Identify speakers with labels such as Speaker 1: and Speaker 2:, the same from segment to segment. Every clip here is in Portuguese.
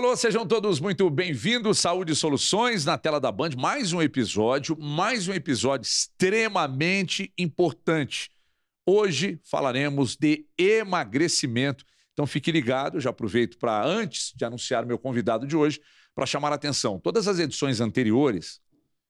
Speaker 1: alô, sejam todos muito bem-vindos. Saúde e Soluções na tela da Band. Mais um episódio extremamente importante. Hoje falaremos de emagrecimento. Então fique ligado, já aproveito para, antes de anunciar meu convidado de hoje, para chamar a atenção. Todas as edições anteriores,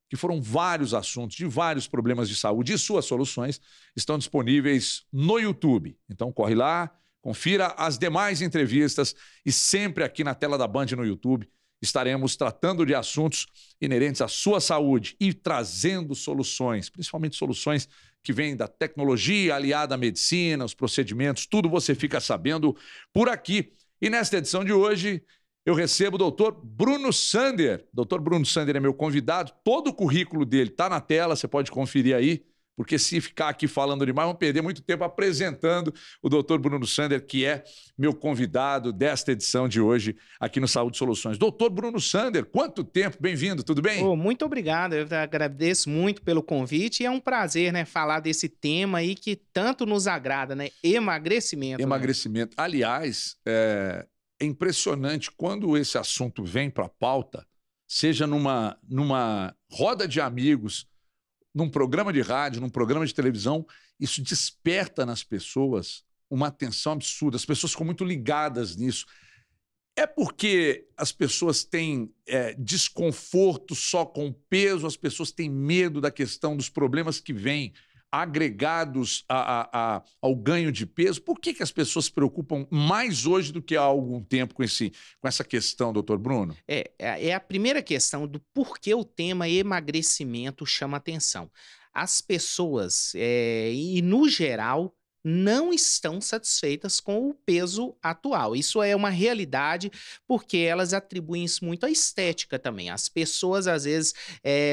Speaker 1: que foram vários assuntos de vários problemas de saúde e suas soluções, estão disponíveis no YouTube. Então corre lá, confira as demais entrevistas e sempre aqui na tela da Band no YouTube estaremos tratando de assuntos inerentes à sua saúde e trazendo soluções, principalmente soluções que vêm da tecnologia aliada à medicina, os procedimentos, tudo você fica sabendo por aqui. E nesta edição de hoje eu recebo o doutor Bruno Sander. Doutor Bruno Sander é meu convidado, todo o currículo dele está na tela, você pode conferir aí. Porque se ficar aqui falando demais, vamos perder muito tempo apresentando o doutor Bruno Sander, que é meu convidado desta edição de hoje aqui no Saúde Soluções. Doutor Bruno Sander, quanto tempo? Bem-vindo, tudo bem?
Speaker 2: Muito obrigado, eu agradeço muito pelo convite e é um prazer, né, falar desse tema aí que tanto nos agrada, né, emagrecimento.
Speaker 1: Emagrecimento. Né? Aliás, é impressionante quando esse assunto vem para a pauta, seja numa roda de amigos, num programa de rádio, num programa de televisão, isso desperta nas pessoas uma atenção absurda. As pessoas ficam muito ligadas nisso. É porque as pessoas têm desconforto só com o peso, as pessoas têm medo da questão dos problemas que vêm agregados ao ganho de peso. Por que as pessoas se preocupam mais hoje do que há algum tempo com essa questão, doutor Bruno?
Speaker 2: É a primeira questão do porquê o tema emagrecimento chama atenção. As pessoas, e no geral, não estão satisfeitas com o peso atual. Isso é uma realidade porque elas atribuem isso muito à estética também. As pessoas, às vezes,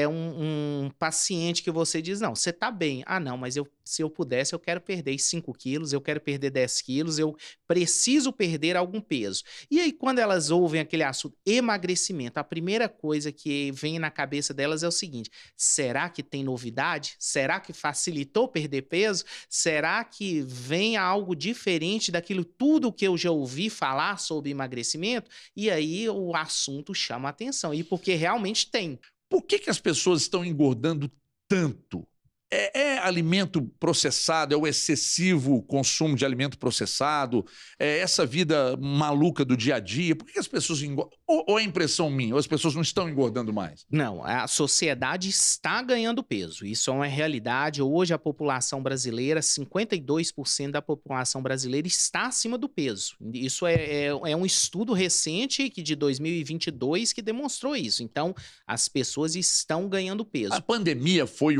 Speaker 2: um paciente que você diz, não, você tá bem. Ah, não, mas se eu pudesse, eu quero perder 5 quilos, eu quero perder 10 quilos, eu preciso perder algum peso. E aí, quando elas ouvem aquele assunto emagrecimento, a primeira coisa que vem na cabeça delas é o seguinte, será que tem novidade? Será que facilitou perder peso? Será que vem algo diferente daquilo tudo que eu já ouvi falar sobre emagrecimento? E aí o assunto chama a atenção, e porque realmente tem.
Speaker 1: Por que as pessoas estão engordando tanto? É alimento processado, é o excessivo consumo de alimento processado, é essa vida maluca do dia a dia? Por que as pessoas engordam? Ou é impressão minha, ou as pessoas não estão engordando mais?
Speaker 2: Não, a sociedade está ganhando peso, isso é uma realidade. Hoje a população brasileira, 52% da população brasileira está acima do peso. Isso é um estudo recente de 2022 que demonstrou isso. Então, as pessoas estão ganhando peso.
Speaker 1: A pandemia foi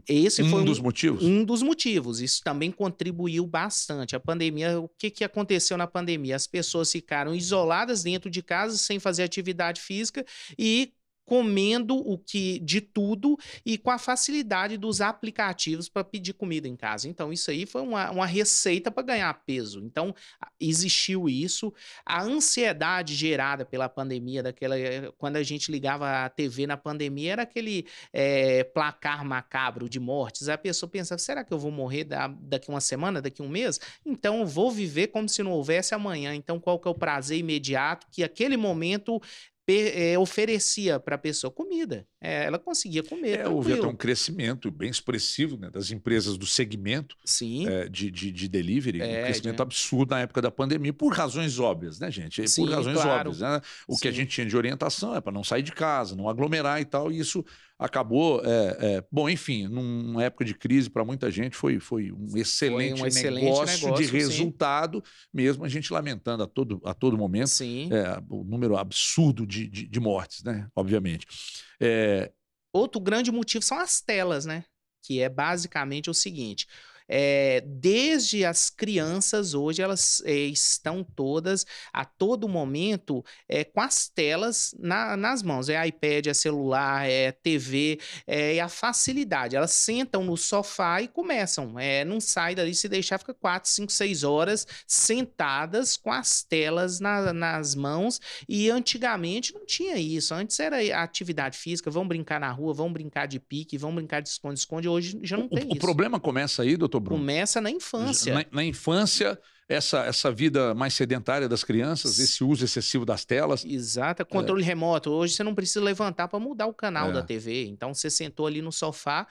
Speaker 2: Esse foi
Speaker 1: um dos motivos?
Speaker 2: Um dos motivos. Isso também contribuiu bastante. A pandemia, o que aconteceu na pandemia? As pessoas ficaram isoladas dentro de casa, sem fazer atividade física e comendo de tudo e com a facilidade dos aplicativos para pedir comida em casa. Então, isso aí foi uma receita para ganhar peso. Então, existiu isso. A ansiedade gerada pela pandemia, quando a gente ligava a TV na pandemia, era aquele placar macabro de mortes. A pessoa pensava, será que eu vou morrer daqui uma semana, daqui um mês? Então, eu vou viver como se não houvesse amanhã. Então, qual que é o prazer imediato que aquele momento oferecia para a pessoa? Comida. Ela conseguia comer,
Speaker 1: houve até um crescimento bem expressivo, né, das empresas do segmento.
Speaker 2: Sim.
Speaker 1: De delivery, um crescimento absurdo na época da pandemia, por razões óbvias, né, gente?
Speaker 2: Sim,
Speaker 1: por razões
Speaker 2: claro.
Speaker 1: óbvias. Né? O que a gente tinha de orientação é para não sair de casa, não aglomerar e tal, e isso acabou... Bom, enfim, numa época de crise, para muita gente, foi um excelente negócio de resultado, sim. Mesmo a gente lamentando a todo momento o número absurdo de mortes, né? Obviamente.
Speaker 2: Outro grande motivo são as telas, né? Que é basicamente o seguinte... desde as crianças hoje, elas estão todas, a todo momento, com as telas nas mãos. É iPad, é celular, é TV, e a facilidade. Elas sentam no sofá e começam. Não sai dali, se deixar, fica 4, 5, 6 horas sentadas com as telas nas mãos. E antigamente não tinha isso. Antes era atividade física, vamos brincar na rua, vamos brincar de pique, vamos brincar de esconde-esconde. Hoje já não tem isso.
Speaker 1: O problema começa aí, doutor Bruno?
Speaker 2: Começa na infância.
Speaker 1: Na infância, essa vida mais sedentária das crianças, esse uso excessivo das telas.
Speaker 2: Exato, controle remoto. Hoje você não precisa levantar para mudar o canal da
Speaker 1: É.
Speaker 2: TV. Então você sentou ali no sofá,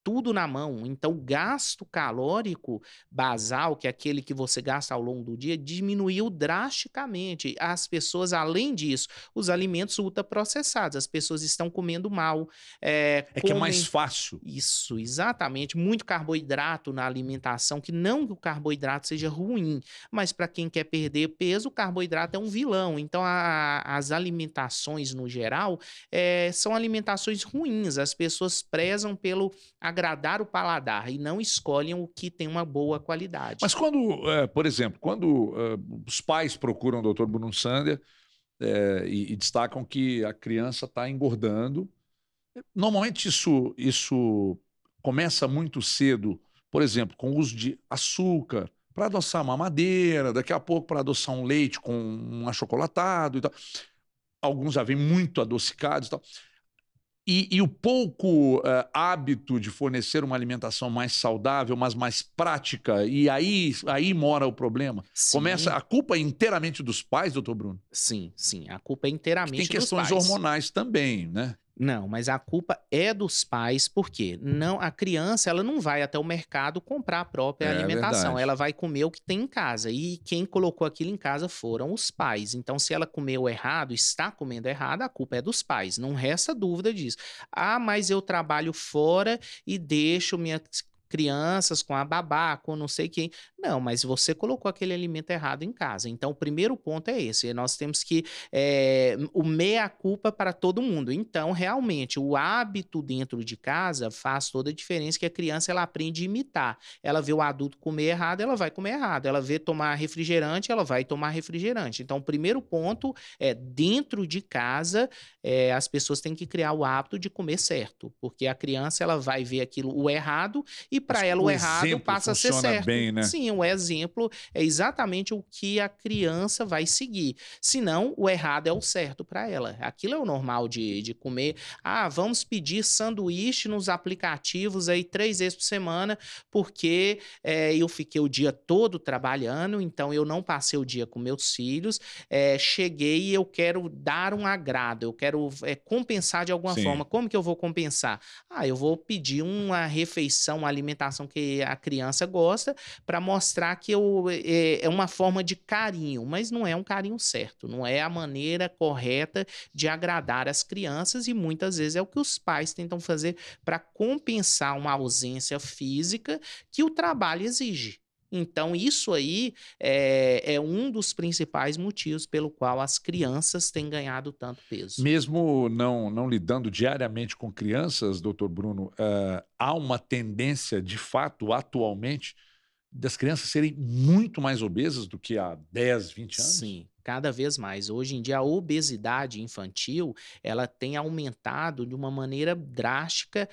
Speaker 2: tudo na mão. Então, o gasto calórico basal, que é aquele que você gasta ao longo do dia, diminuiu drasticamente. As pessoas, além disso, os alimentos ultraprocessados, as pessoas estão comendo mal.
Speaker 1: Que é mais fácil.
Speaker 2: Isso, exatamente. Muito carboidrato na alimentação, que não que o carboidrato seja ruim, mas para quem quer perder peso, o carboidrato é um vilão. Então, as alimentações, no geral, são alimentações ruins. As pessoas prezam pelo agradar o paladar e não escolhem o que tem uma boa qualidade.
Speaker 1: Mas quando, por exemplo, quando os pais procuram o Dr. Bruno Sander e destacam que a criança está engordando, normalmente isso começa muito cedo, por exemplo, com o uso de açúcar, para adoçar uma mamadeira, daqui a pouco para adoçar um leite com um achocolatado e tal. Alguns já vêm muito adocicados e tal. E o pouco hábito de fornecer uma alimentação mais saudável, mas mais prática, e aí mora o problema.
Speaker 2: Sim.
Speaker 1: A culpa é inteiramente dos pais, doutor Bruno?
Speaker 2: Sim, a culpa é inteiramente dos pais.
Speaker 1: Tem questões hormonais também, né?
Speaker 2: Não, mas a culpa é dos pais, porque não, a criança ela não vai até o mercado comprar a própria alimentação,
Speaker 1: verdade.
Speaker 2: ela vai comer o que tem em casa, e quem colocou aquilo em casa foram os pais. Então, se ela comeu errado, está comendo errado, a culpa é dos pais, não resta dúvida disso. Ah, mas eu trabalho fora e deixo minhas crianças com a babá, com não sei quem. Não, mas você colocou aquele alimento errado em casa. Então, o primeiro ponto é esse. Nós temos que o meia-culpa para todo mundo. Então, realmente, o hábito dentro de casa faz toda a diferença, que a criança ela aprende a imitar. Ela vê o adulto comer errado, ela vai comer errado. Ela vê tomar refrigerante, ela vai tomar refrigerante. Então, o primeiro ponto é, dentro de casa, as pessoas têm que criar o hábito de comer certo, porque a criança ela vai ver aquilo, o errado, e para ela o errado passa a ser certo.
Speaker 1: Bem, né?
Speaker 2: Sim, o exemplo é exatamente o que a criança vai seguir. Senão, o errado é o certo para ela. Aquilo é o normal de comer. Ah, vamos pedir sanduíche nos aplicativos aí 3 vezes por semana, porque eu fiquei o dia todo trabalhando, então eu não passei o dia com meus filhos, cheguei e eu quero dar um agrado, eu quero compensar de alguma forma. Como que eu vou compensar? Ah, eu vou pedir uma refeição, uma alimentação que a criança gosta, para mostrar que é uma forma de carinho, mas não é um carinho certo, não é a maneira correta de agradar as crianças, e muitas vezes é o que os pais tentam fazer para compensar uma ausência física que o trabalho exige. Então, isso aí é um dos principais motivos pelo qual as crianças têm ganhado tanto peso.
Speaker 1: Mesmo não lidando diariamente com crianças, doutor Bruno, há uma tendência, de fato, atualmente, das crianças serem muito mais obesas do que há 10, 20 anos?
Speaker 2: Sim, cada vez mais. Hoje em dia, a obesidade infantil, ela tem aumentado de uma maneira drástica,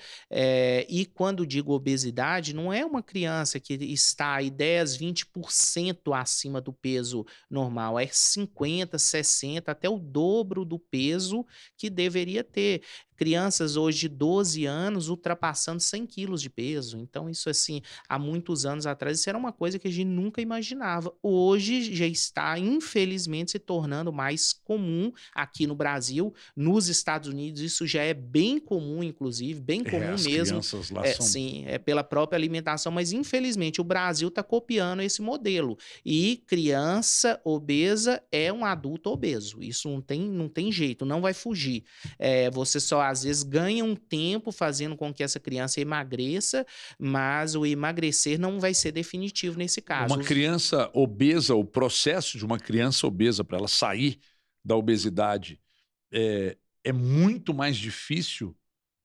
Speaker 2: e quando digo obesidade, não é uma criança que está aí 10, 20% acima do peso normal, é 50, 60, até o dobro do peso que deveria ter. Crianças hoje de 12 anos ultrapassando 100 quilos de peso. Então, isso assim, há muitos anos atrás, isso era uma coisa que a gente nunca imaginava. Hoje já está, infelizmente, se tornando mais comum aqui no Brasil. Nos Estados Unidos, isso já é bem comum, inclusive, bem comum
Speaker 1: as
Speaker 2: mesmo.
Speaker 1: Crianças lá são...
Speaker 2: Sim, é pela própria alimentação, mas infelizmente o Brasil está copiando esse modelo. E criança obesa é um adulto obeso. Isso não tem jeito, não vai fugir. Você só às vezes ganha um tempo fazendo com que essa criança emagreça, mas o emagrecer não vai ser definitivo nesse caso.
Speaker 1: Uma criança obesa, o processo de uma criança obesa para ela sair da obesidade é muito mais difícil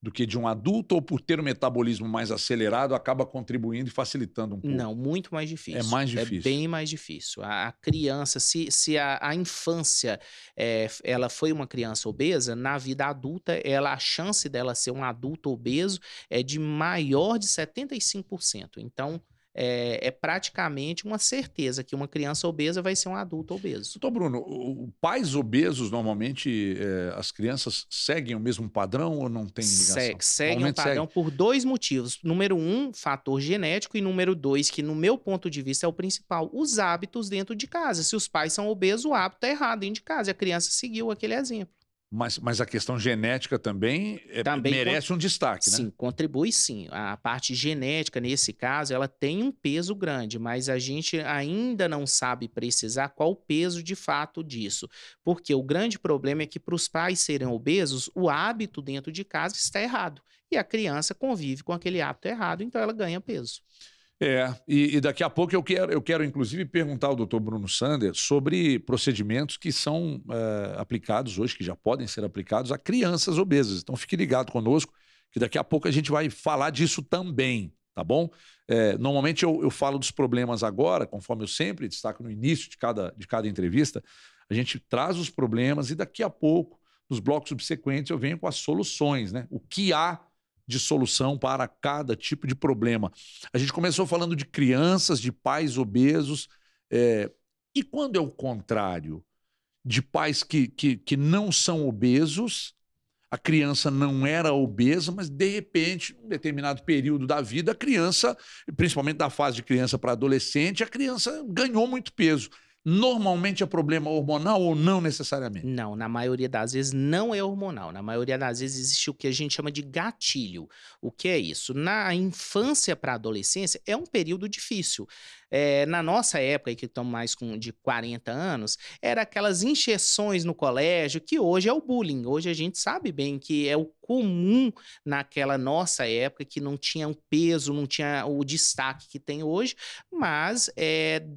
Speaker 1: do que de um adulto, ou por ter um metabolismo mais acelerado acaba contribuindo e facilitando um pouco?
Speaker 2: Não, muito mais difícil.
Speaker 1: É mais difícil.
Speaker 2: É bem mais difícil. A criança, se a infância ela foi uma criança obesa, na vida adulta, a chance dela ser um adulto obeso é de maior de 75%. Então, é praticamente uma certeza que uma criança obesa vai ser um adulto obeso.
Speaker 1: Doutor Bruno, pais obesos, normalmente, as crianças seguem o mesmo padrão ou não tem ligação?
Speaker 2: Seguem um
Speaker 1: Normalmente
Speaker 2: padrão
Speaker 1: segue.
Speaker 2: por 2 motivos. Número 1, fator genético, e número 2, que no meu ponto de vista é o principal, os hábitos dentro de casa. Se os pais são obesos, o hábito é errado dentro de casa, e a criança seguiu aquele exemplo.
Speaker 1: Mas a questão genética também
Speaker 2: Também
Speaker 1: merece um destaque, né?
Speaker 2: sim, contribui sim. A parte genética, nesse caso, ela tem um peso grande, mas a gente ainda não sabe precisar qual o peso de fato disso. Porque o grande problema é que para os pais serem obesos, o hábito dentro de casa está errado. E a criança convive com aquele hábito errado, então ela ganha peso.
Speaker 1: E daqui a pouco eu quero inclusive perguntar ao doutor Bruno Sander sobre procedimentos que são aplicados hoje, que já podem ser aplicados a crianças obesas. Então fique ligado conosco, que daqui a pouco a gente vai falar disso também, tá bom? Normalmente eu falo dos problemas agora, conforme eu sempre destaco no início de cada entrevista, a gente traz os problemas e daqui a pouco, nos blocos subsequentes, eu venho com as soluções, né? O que há de solução para cada tipo de problema. A gente começou falando de crianças, de pais obesos, e quando é o contrário, de pais que não são obesos, a criança não era obesa, mas de repente, em um determinado período da vida, a criança, principalmente da fase de criança para adolescente, a criança ganhou muito peso. Normalmente é problema hormonal ou não necessariamente?
Speaker 2: Não, na maioria das vezes não é hormonal. Na maioria das vezes existe o que a gente chama de gatilho. O que é isso? Na infância para a adolescência é um período difícil. Na nossa época, que estamos mais de 40 anos, era aquelas injeções no colégio, que hoje é o bullying. Hoje a gente sabe bem que é o comum naquela nossa época, que não tinha um peso, não tinha o destaque que tem hoje, mas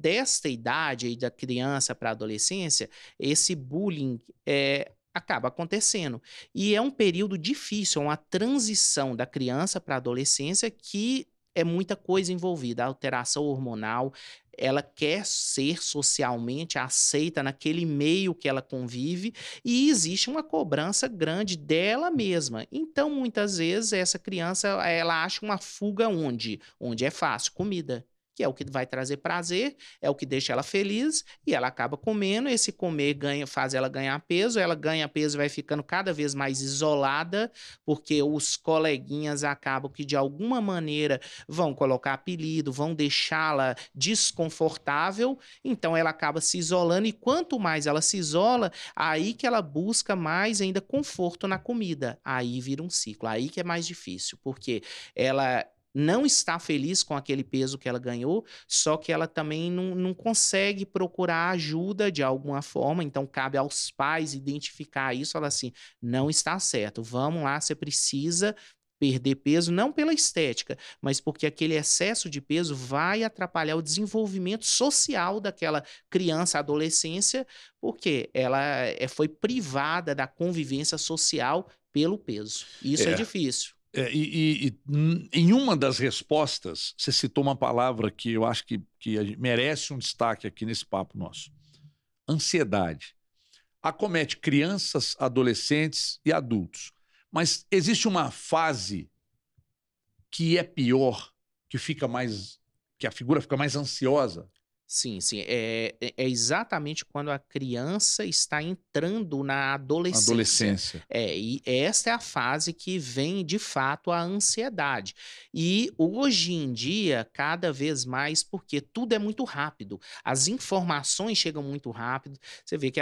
Speaker 2: desta idade aí, da criança para a adolescência, esse bullying acaba acontecendo. E é um período difícil, é uma transição da criança para a adolescência que é muita coisa envolvida, a alteração hormonal, ela quer ser socialmente aceita naquele meio que ela convive e existe uma cobrança grande dela mesma. Então, muitas vezes, essa criança, ela acha uma fuga onde? Onde é fácil, comida. Que é o que vai trazer prazer, é o que deixa ela feliz, e ela acaba comendo. Esse comer faz ela ganhar peso, ela ganha peso e vai ficando cada vez mais isolada, porque os coleguinhas acabam que de alguma maneira vão colocar apelido, vão deixá-la desconfortável, então ela acaba se isolando, e quanto mais ela se isola, aí que ela busca mais ainda conforto na comida. Aí vira um ciclo, aí que é mais difícil, porque ela não está feliz com aquele peso que ela ganhou, só que ela também não consegue procurar ajuda de alguma forma, então cabe aos pais identificar isso, falar assim, não está certo, vamos lá, você precisa perder peso, não pela estética, mas porque aquele excesso de peso vai atrapalhar o desenvolvimento social daquela criança, adolescência, porque ela foi privada da convivência social pelo peso. Isso é difícil.
Speaker 1: Em uma das respostas, você citou uma palavra que eu acho que merece um destaque aqui nesse papo nosso. Ansiedade. Acomete crianças, adolescentes e adultos. Mas existe uma fase que é pior, que a figura fica mais ansiosa.
Speaker 2: Sim, sim. É exatamente quando a criança está entrando na adolescência. E essa é a fase que vem, de fato, a ansiedade. E hoje em dia, cada vez mais, porque tudo é muito rápido. As informações chegam muito rápido. Você vê que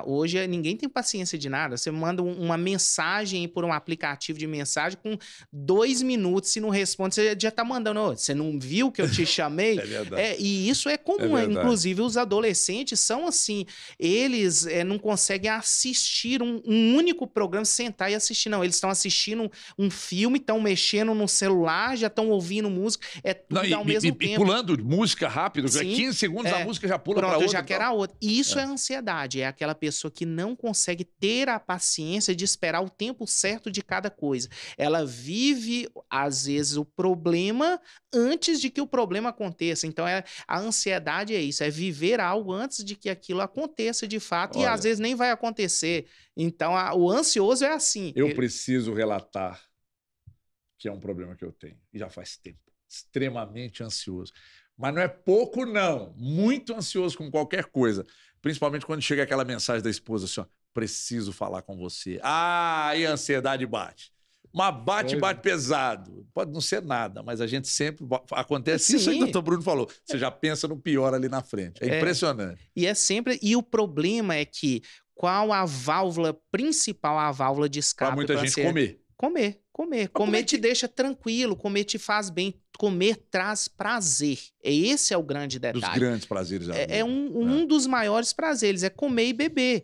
Speaker 2: hoje ninguém tem paciência de nada. Você manda uma mensagem por um aplicativo de mensagem com 2 minutos, se não responde, você já está mandando. "Ô, você não viu que eu te chamei?"
Speaker 1: É verdade.
Speaker 2: E isso é comum. Inclusive, os adolescentes são assim, eles não conseguem assistir um único programa, sentar e assistir, não. Eles estão assistindo um filme, estão mexendo no celular, já estão ouvindo música, tudo ao mesmo tempo.
Speaker 1: E pulando música rápido,
Speaker 2: Sim,
Speaker 1: 15 segundos a música já pula para
Speaker 2: pronto,
Speaker 1: outra.
Speaker 2: já quer a outra. E isso é ansiedade, é aquela pessoa que não consegue ter a paciência de esperar o tempo certo de cada coisa. Ela vive, às vezes, o problema antes de que o problema aconteça. Então, a ansiedade é isso, é viver algo antes de que aquilo aconteça de fato.
Speaker 1: Olha,
Speaker 2: e às vezes nem vai acontecer. Então, o ansioso é assim.
Speaker 1: Eu preciso relatar que é um problema que eu tenho, e já faz tempo. extremamente ansioso. Mas não é pouco, não. Muito ansioso com qualquer coisa. Principalmente quando chega aquela mensagem da esposa assim, ó, preciso falar com você. Ah, aí a ansiedade bate. Mas bate pesado. Pode não ser nada, mas a gente sempre... Acontece isso aí que o doutor Bruno falou. Você já pensa no pior ali na frente. É impressionante.
Speaker 2: E é sempre... E o problema é que qual a válvula principal, a válvula de escape?
Speaker 1: Para muita gente comer.
Speaker 2: Comer te deixa tranquilo, comer te faz bem, comer traz prazer. Esse é o grande detalhe.
Speaker 1: Dos grandes prazeres da vida.
Speaker 2: É um dos maiores prazeres, é comer e beber.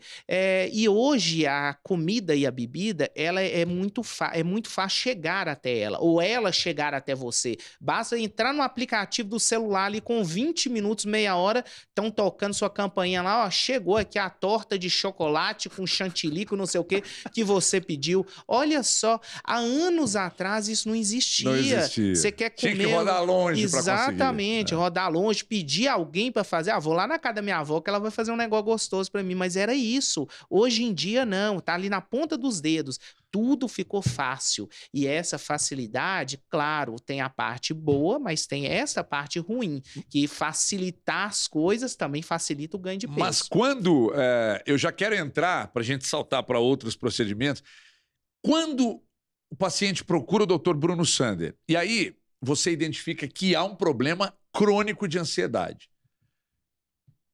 Speaker 2: E hoje a comida e a bebida, ela é muito fácil chegar até ela, ou ela chegar até você. Basta entrar no aplicativo do celular ali com 20 minutos, meia hora, estão tocando sua campainha lá, ó, chegou aqui a torta de chocolate com chantilly, com não sei o que você pediu. Olha só, há anos atrás isso não existia.
Speaker 1: Não existia.
Speaker 2: Você quer comer...
Speaker 1: Tinha que rodar longe para conseguir.
Speaker 2: Exatamente, rodar longe, pedir alguém para fazer. Vou lá na casa da minha avó que ela vai fazer um negócio gostoso para mim. Mas era isso. Hoje em dia, não. Tá ali na ponta dos dedos. Tudo ficou fácil. E essa facilidade, claro, tem a parte boa, mas tem essa parte ruim, que facilitar as coisas também facilita o ganho de peso.
Speaker 1: Mas quando... eu já quero entrar, para a gente saltar para outros procedimentos, quando o paciente procura o Dr. Bruno Sander, e aí você identifica que há um problema crônico de ansiedade,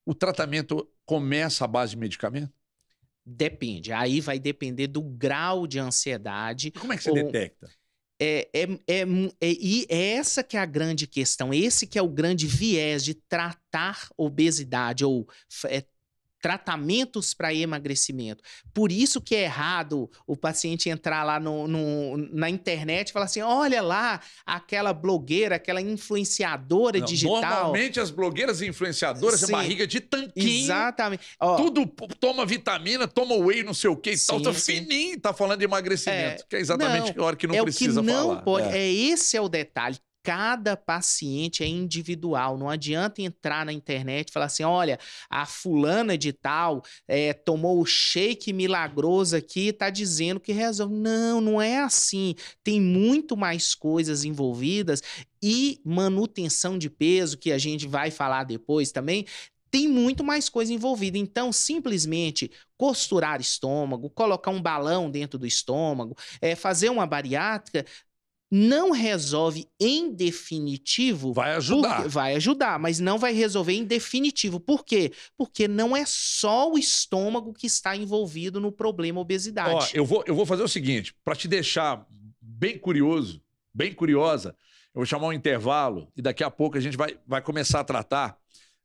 Speaker 1: o tratamento começa à base de medicamento?
Speaker 2: Depende. Aí vai depender do grau de ansiedade.
Speaker 1: Como é que você detecta?
Speaker 2: E essa que é a grande questão. Esse que é o grande viés de tratar obesidade ou tratamentos para emagrecimento. Por isso que é errado o paciente entrar lá na internet e falar assim, olha lá, aquela blogueira, aquela influenciadora digital.
Speaker 1: Normalmente as blogueiras e influenciadoras é barriga de tanquinho.
Speaker 2: Exatamente.
Speaker 1: Tudo toma vitamina, toma whey, não sei o quê. Tá fininho, tá falando de emagrecimento. Que é exatamente a hora que não precisa falar.
Speaker 2: Não pode. Esse é o detalhe. Cada paciente é individual, não adianta entrar na internet e falar assim, olha, a fulana de tal tomou o shake milagroso aqui e tá dizendo que resolve. Não, não é assim. Tem muito mais coisas envolvidas e manutenção de peso, que a gente vai falar depois também, tem muito mais coisa envolvida. Então, simplesmente costurar estômago, colocar um balão dentro do estômago, fazer uma bariátrica, não resolve em definitivo.
Speaker 1: Vai ajudar.
Speaker 2: Vai ajudar, mas não vai resolver em definitivo. Por quê? Porque não é só o estômago que está envolvido no problema obesidade.
Speaker 1: Ó, eu vou fazer o seguinte, para te deixar bem curioso, bem curiosa, eu vou chamar um intervalo e daqui a pouco a gente vai começar a tratar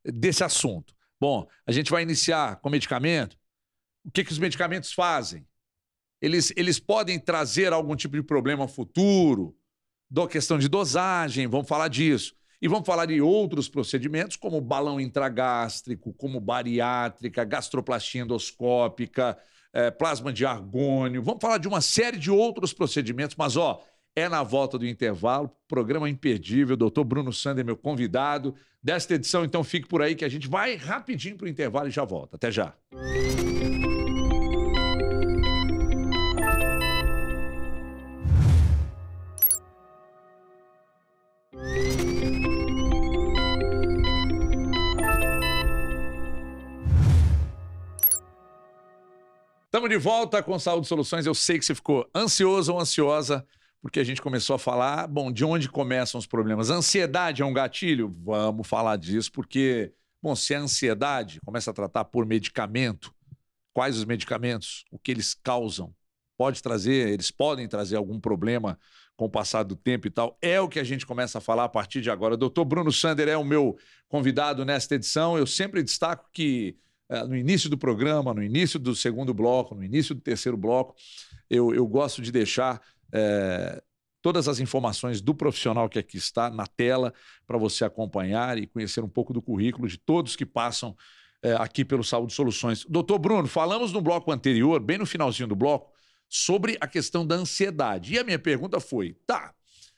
Speaker 1: desse assunto. Bom, a gente vai iniciar com medicamento. O que os medicamentos fazem? Eles podem trazer algum tipo de problema futuro, da questão de dosagem, vamos falar disso. E vamos falar de outros procedimentos, como balão intragástrico, como bariátrica, gastroplastia endoscópica, plasma de argônio. Vamos falar de uma série de outros procedimentos, mas é na volta do intervalo, programa imperdível, doutor Bruno Sander, meu convidado desta edição. Então fique por aí que a gente vai rapidinho para o intervalo e já volta. Até já. Estamos de volta com Saúde Soluções. Eu sei que você ficou ansioso ou ansiosa, porque a gente começou a falar, de onde começam os problemas. Ansiedade é um gatilho? Vamos falar disso, porque, se a ansiedade começa a tratar por medicamento, quais os medicamentos, o que eles causam, eles podem trazer algum problema com o passar do tempo e tal, é o que a gente começa a falar a partir de agora. Doutor Bruno Sander é o meu convidado nesta edição. Eu sempre destaco que no início do programa, no início do segundo bloco, no início do terceiro bloco, eu gosto de deixar todas as informações do profissional que aqui está na tela para você acompanhar e conhecer um pouco do currículo de todos que passam aqui pelo Saúde Soluções. Doutor Bruno, falamos no bloco anterior, bem no finalzinho do bloco, sobre a questão da ansiedade. E a minha pergunta foi,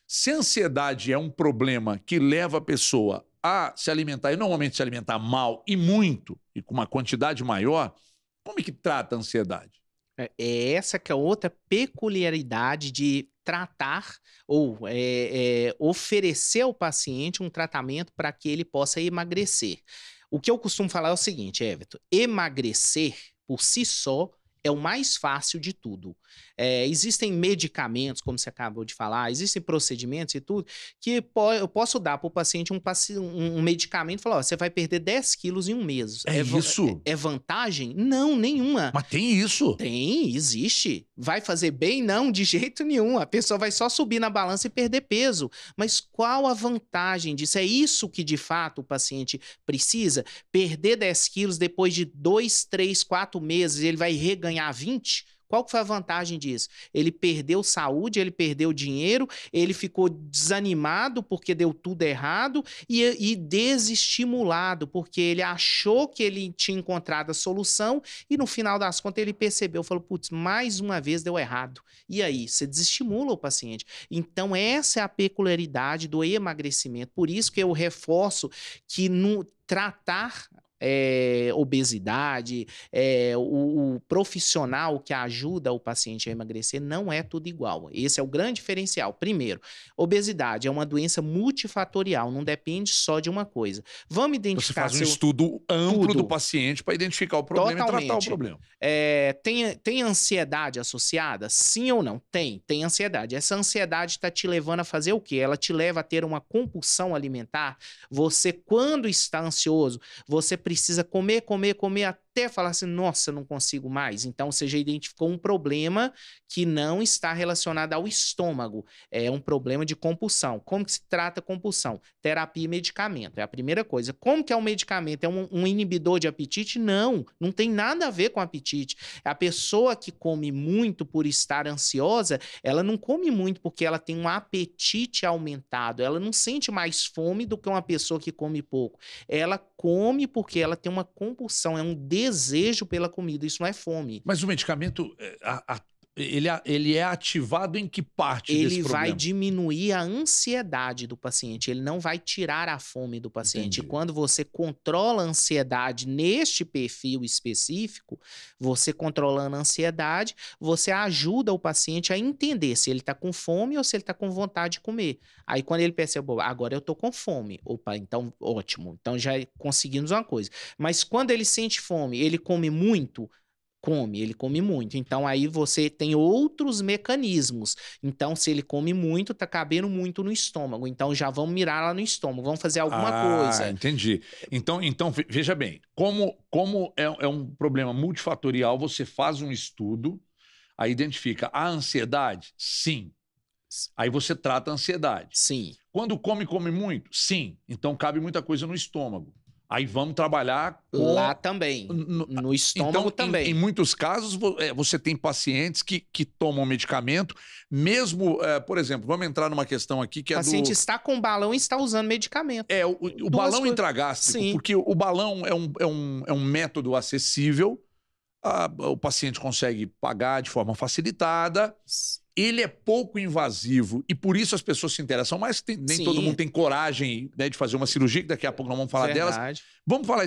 Speaker 1: se a ansiedade é um problema que leva a pessoa a se alimentar, e normalmente se alimentar mal e muito, e com uma quantidade maior, como é que trata a ansiedade?
Speaker 2: É essa que é outra peculiaridade de tratar ou oferecer ao paciente um tratamento para que ele possa emagrecer. O que eu costumo falar é o seguinte, Everton: emagrecer por si só é o mais fácil de tudo. Existem medicamentos, como você acabou de falar, existem procedimentos e tudo, que eu posso dar para o paciente um medicamento e falar: ó, você vai perder 10 quilos em um mês.
Speaker 1: É isso?
Speaker 2: É vantagem? Não, nenhuma.
Speaker 1: Mas tem isso?
Speaker 2: Tem, existe. Vai fazer bem? Não, de jeito nenhum. A pessoa vai só subir na balança e perder peso. Mas qual a vantagem disso? É isso que de fato o paciente precisa? Perder 10 quilos depois de 2, 3, 4 meses, ele vai reganhar 20? Qual que foi a vantagem disso? Ele perdeu saúde, ele perdeu dinheiro, ele ficou desanimado porque deu tudo errado e desestimulado porque ele achou que ele tinha encontrado a solução e no final das contas ele percebeu, falou: putz, mais uma vez deu errado. E aí? Você desestimula o paciente. Então essa é a peculiaridade do emagrecimento. Por isso que eu reforço que no tratar obesidade, o profissional que ajuda o paciente a emagrecer não é tudo igual. Esse é o grande diferencial. Primeiro, obesidade é uma doença multifatorial, não depende só de uma coisa. Vamos identificar...
Speaker 1: Você faz um estudo amplo do paciente para identificar o problema e tratar o problema.
Speaker 2: Tem ansiedade associada? Sim ou não? Tem ansiedade. Essa ansiedade está te levando a fazer o quê? Ela te leva a ter uma compulsão alimentar. Você, quando está ansioso, você precisa comer até falar assim: nossa, não consigo mais. Então você já identificou um problema que não está relacionado ao estômago. É um problema de compulsão. Como que se trata a compulsão? Terapia e medicamento. É a primeira coisa. Como que é um medicamento? É um inibidor de apetite? Não tem nada a ver com apetite. A pessoa que come muito por estar ansiosa, ela não come muito porque ela tem um apetite aumentado. Ela não sente mais fome do que uma pessoa que come pouco. Ela come porque ela tem uma compulsão, é um desejo pela comida. Isso não é fome.
Speaker 1: Mas o medicamento, ele é ativado em que parte desse problema?
Speaker 2: Ele vai diminuir a ansiedade do paciente, ele não vai tirar a fome do paciente.
Speaker 1: Entendi.
Speaker 2: Quando você controla a ansiedade neste perfil específico, você controlando a ansiedade, você ajuda o paciente a entender se ele está com fome ou se ele está com vontade de comer. Aí quando ele percebe: agora eu estou com fome. Opa, então ótimo. Então já conseguimos uma coisa. Mas quando ele sente fome, ele come muito? Ele come muito. Então aí você tem outros mecanismos. Então, se ele come muito, tá cabendo muito no estômago. Então já vamos mirar lá no estômago, vamos fazer alguma coisa.
Speaker 1: Entendi. Então veja bem, como é um problema multifatorial, você faz um estudo, aí identifica a ansiedade? Sim. Aí você trata a ansiedade.
Speaker 2: Sim.
Speaker 1: Quando come muito? Sim. Então cabe muita coisa no estômago. Aí vamos trabalhar
Speaker 2: lá também, no estômago
Speaker 1: então,
Speaker 2: também.
Speaker 1: Em muitos casos, você tem pacientes que tomam medicamento, mesmo, por exemplo, vamos entrar numa questão aqui que é do... O
Speaker 2: paciente está com balão e está usando medicamento.
Speaker 1: O balão intragástrico, sim, porque o balão é um método acessível, o paciente consegue pagar de forma facilitada, ele é pouco invasivo e por isso as pessoas se interessam mais, nem todo mundo tem coragem, né, de fazer uma cirurgia, que daqui a pouco nós vamos falar delas. Vamos falar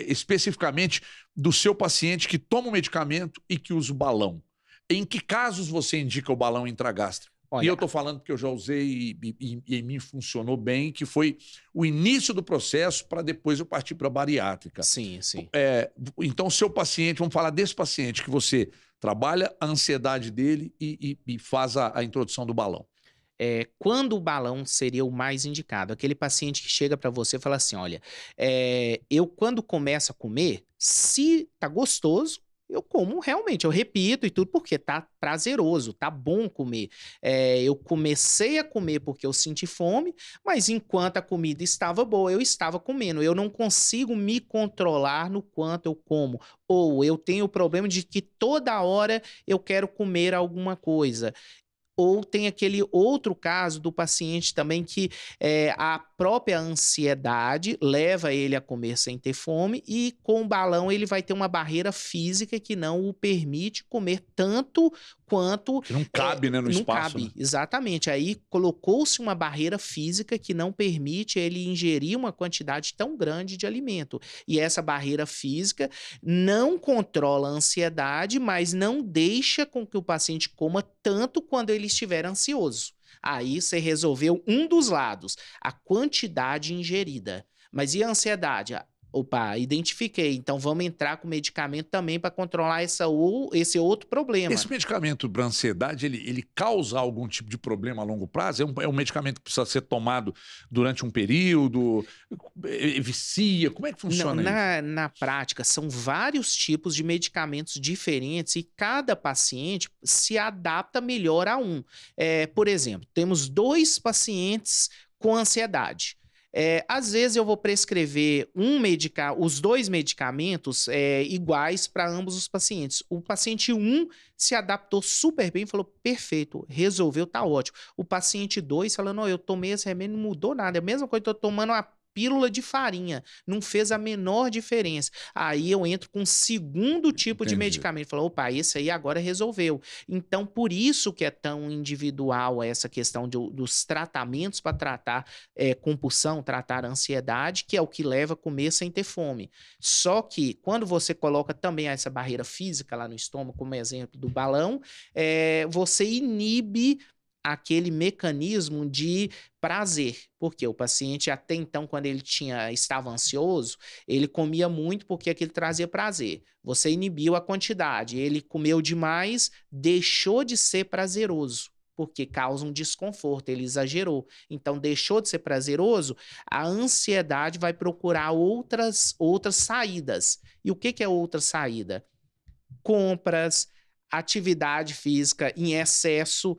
Speaker 1: especificamente do seu paciente que toma o medicamento e que usa o balão. Em que casos você indica o balão intragástrico? Olha, e eu estou falando porque eu já usei e em mim funcionou bem, que foi o início do processo para depois eu partir para a bariátrica.
Speaker 2: Sim.
Speaker 1: Então, seu paciente, vamos falar desse paciente que você trabalha a ansiedade dele e faz a introdução do balão.
Speaker 2: Quando o balão seria o mais indicado? Aquele paciente que chega para você e fala assim: olha, eu quando começo a comer, se tá gostoso, eu como realmente, eu repito e tudo, porque tá prazeroso, tá bom comer. Eu comecei a comer porque eu senti fome, mas enquanto a comida estava boa, eu estava comendo. Eu não consigo me controlar no quanto eu como. Ou eu tenho o problema de que toda hora eu quero comer alguma coisa. Ou tem aquele outro caso do paciente também que a própria ansiedade leva ele a comer sem ter fome e com o balão ele vai ter uma barreira física que não o permite comer tanto quanto...
Speaker 1: Que não cabe, né, no
Speaker 2: não
Speaker 1: espaço.
Speaker 2: cabe,
Speaker 1: Né?
Speaker 2: exatamente. Aí colocou-se uma barreira física que não permite ele ingerir uma quantidade tão grande de alimento. E essa barreira física não controla a ansiedade, mas não deixa com que o paciente coma tanto quando ele estiver ansioso. Aí você resolveu um dos lados, a quantidade ingerida. Mas e a ansiedade? Opa, identifiquei. Então vamos entrar com medicamento também para controlar esse outro problema.
Speaker 1: Esse medicamento para ansiedade, ele causa algum tipo de problema a longo prazo? É um medicamento que precisa ser tomado durante um período? Vicia? Como é que funciona isso?
Speaker 2: Na prática, são vários tipos de medicamentos diferentes e cada paciente se adapta melhor a um. Por exemplo, temos 2 pacientes com ansiedade. Às vezes eu vou prescrever os 2 medicamentos iguais para ambos os pacientes. O paciente 1 se adaptou super bem, falou, perfeito, resolveu, tá ótimo. O paciente 2 falou, não, eu tomei esse remédio, não mudou nada, é a mesma coisa que eu tô tomando uma pílula de farinha, não fez a menor diferença. Aí eu entro com um segundo tipo de medicamento, falo, opa, esse aí agora resolveu. Então, por isso que é tão individual essa questão dos tratamentos para tratar compulsão, tratar ansiedade, que é o que leva a comer sem ter fome. Só que, quando você coloca também essa barreira física lá no estômago, como exemplo do balão, você inibe aquele mecanismo de prazer, porque o paciente até então, quando ele estava ansioso, ele comia muito porque aquilo trazia prazer. Você inibiu a quantidade, ele comeu demais, deixou de ser prazeroso, porque causa um desconforto, ele exagerou. Então, deixou de ser prazeroso, a ansiedade vai procurar outras saídas. E o que é outra saída? Compras, atividade física em excesso,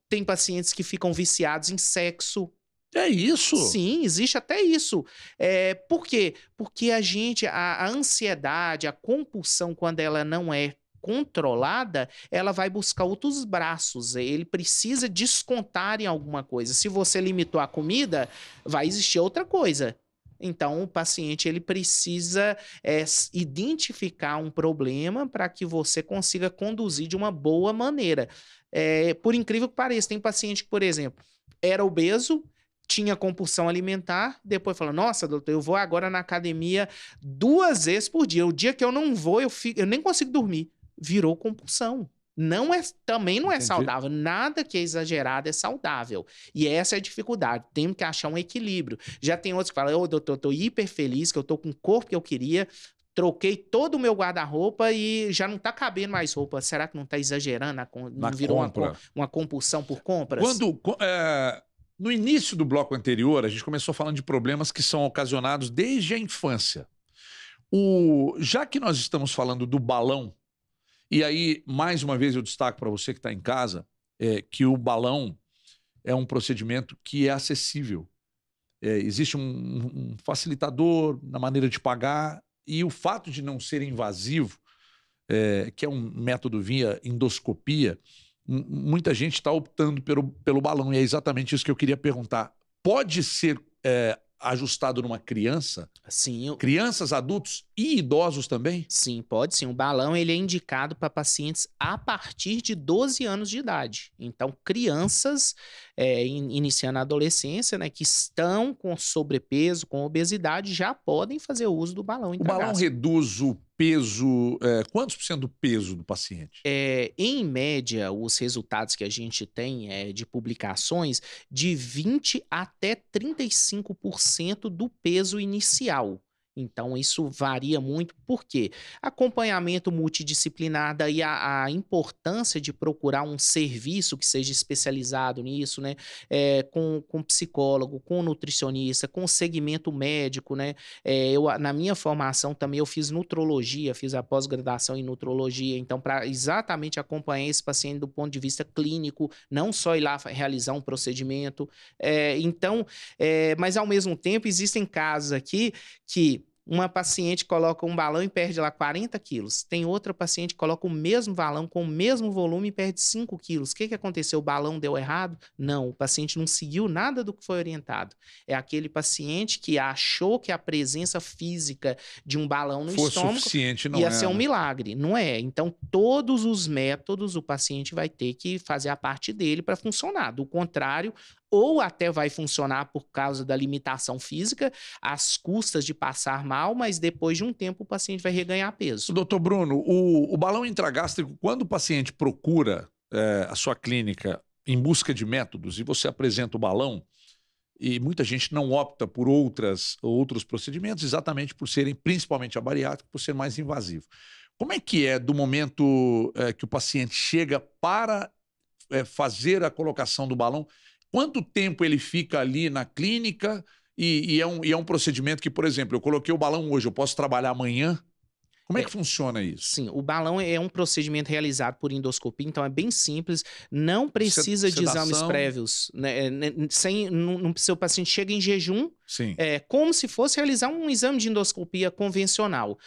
Speaker 2: tem pacientes que ficam viciados em sexo.
Speaker 1: É isso?
Speaker 2: Sim, existe até isso. Por quê? Porque a ansiedade, a compulsão, quando ela não é controlada, ela vai buscar outros braços. Ele precisa descontar em alguma coisa. Se você limitou a comida, vai existir outra coisa. Então, o paciente ele precisa identificar um problema para que você consiga conduzir de uma boa maneira. Por incrível que pareça, tem paciente que, por exemplo, era obeso, tinha compulsão alimentar, depois fala, nossa, doutor, eu vou agora na academia 2 vezes por dia. O dia que eu não vou, eu nem consigo dormir. Virou compulsão. Também não é saudável. Nada que é exagerado é saudável. E essa é a dificuldade. Temos que achar um equilíbrio. Já tem outros que falam, doutor, eu tô hiper feliz, que eu tô com o corpo que eu queria, troquei todo o meu guarda-roupa e já não tá cabendo mais roupa. Será que não tá exagerando? Não virou uma compulsão por compras?
Speaker 1: No início do bloco anterior, a gente começou falando de problemas que são ocasionados desde a infância. Já que nós estamos falando do balão, e aí, mais uma vez, eu destaco para você que está em casa, que o balão é um procedimento que é acessível. Existe um facilitador na maneira de pagar, e o fato de não ser invasivo, que é um método via endoscopia, muita gente está optando pelo balão, e é exatamente isso que eu queria perguntar. Pode ser ajustado numa criança?
Speaker 2: Sim.
Speaker 1: Crianças, adultos e idosos também?
Speaker 2: Sim, pode sim. O balão ele é indicado para pacientes a partir de 12 anos de idade. Então, crianças iniciando a adolescência, né, que estão com sobrepeso, com obesidade, já podem fazer uso do balão intragástrico.
Speaker 1: O balão reduz o peso, quantos por cento do peso do paciente?
Speaker 2: Em média, os resultados que a gente tem de publicações, de 20% até 35% do peso inicial. Então, isso varia muito, por quê? Acompanhamento multidisciplinar, daí a importância de procurar um serviço que seja especializado nisso, né? Com psicólogo, com nutricionista, com segmento médico, né? Na minha formação também eu fiz nutrologia, fiz a pós-graduação em nutrologia, então para exatamente acompanhar esse paciente do ponto de vista clínico, não só ir lá realizar um procedimento. Mas ao mesmo tempo existem casos aqui que Uma paciente coloca um balão e perde lá 40 quilos. Tem outra paciente que coloca o mesmo balão com o mesmo volume e perde 5 quilos. O que que aconteceu? O balão deu errado? Não, o paciente não seguiu nada do que foi orientado. É aquele paciente que achou que a presença física de um balão no estômago
Speaker 1: suficiente, não
Speaker 2: ia
Speaker 1: é,
Speaker 2: ser um
Speaker 1: né?
Speaker 2: milagre. Não é. Então, todos os métodos o paciente vai ter que fazer a parte dele para funcionar. Do contrário, ou até vai funcionar por causa da limitação física, às custas de passar mal, mas depois de um tempo o paciente vai reganhar peso.
Speaker 1: Doutor Bruno, o balão intragástrico, quando o paciente procura a sua clínica em busca de métodos e você apresenta o balão, e muita gente não opta por outros procedimentos exatamente por serem, principalmente a bariátrica, por ser mais invasivo. Como é que é do momento que o paciente chega para fazer a colocação do balão? Quanto tempo ele fica ali na clínica? E é um procedimento que, por exemplo, eu coloquei o balão hoje, eu posso trabalhar amanhã? Como é que funciona isso?
Speaker 2: Sim, o balão é um procedimento realizado por endoscopia, então é bem simples, não precisa de exames
Speaker 1: Sedação.
Speaker 2: prévios, né? Seu paciente chega em jejum,
Speaker 1: Sim.
Speaker 2: como se fosse realizar um exame de endoscopia convencional.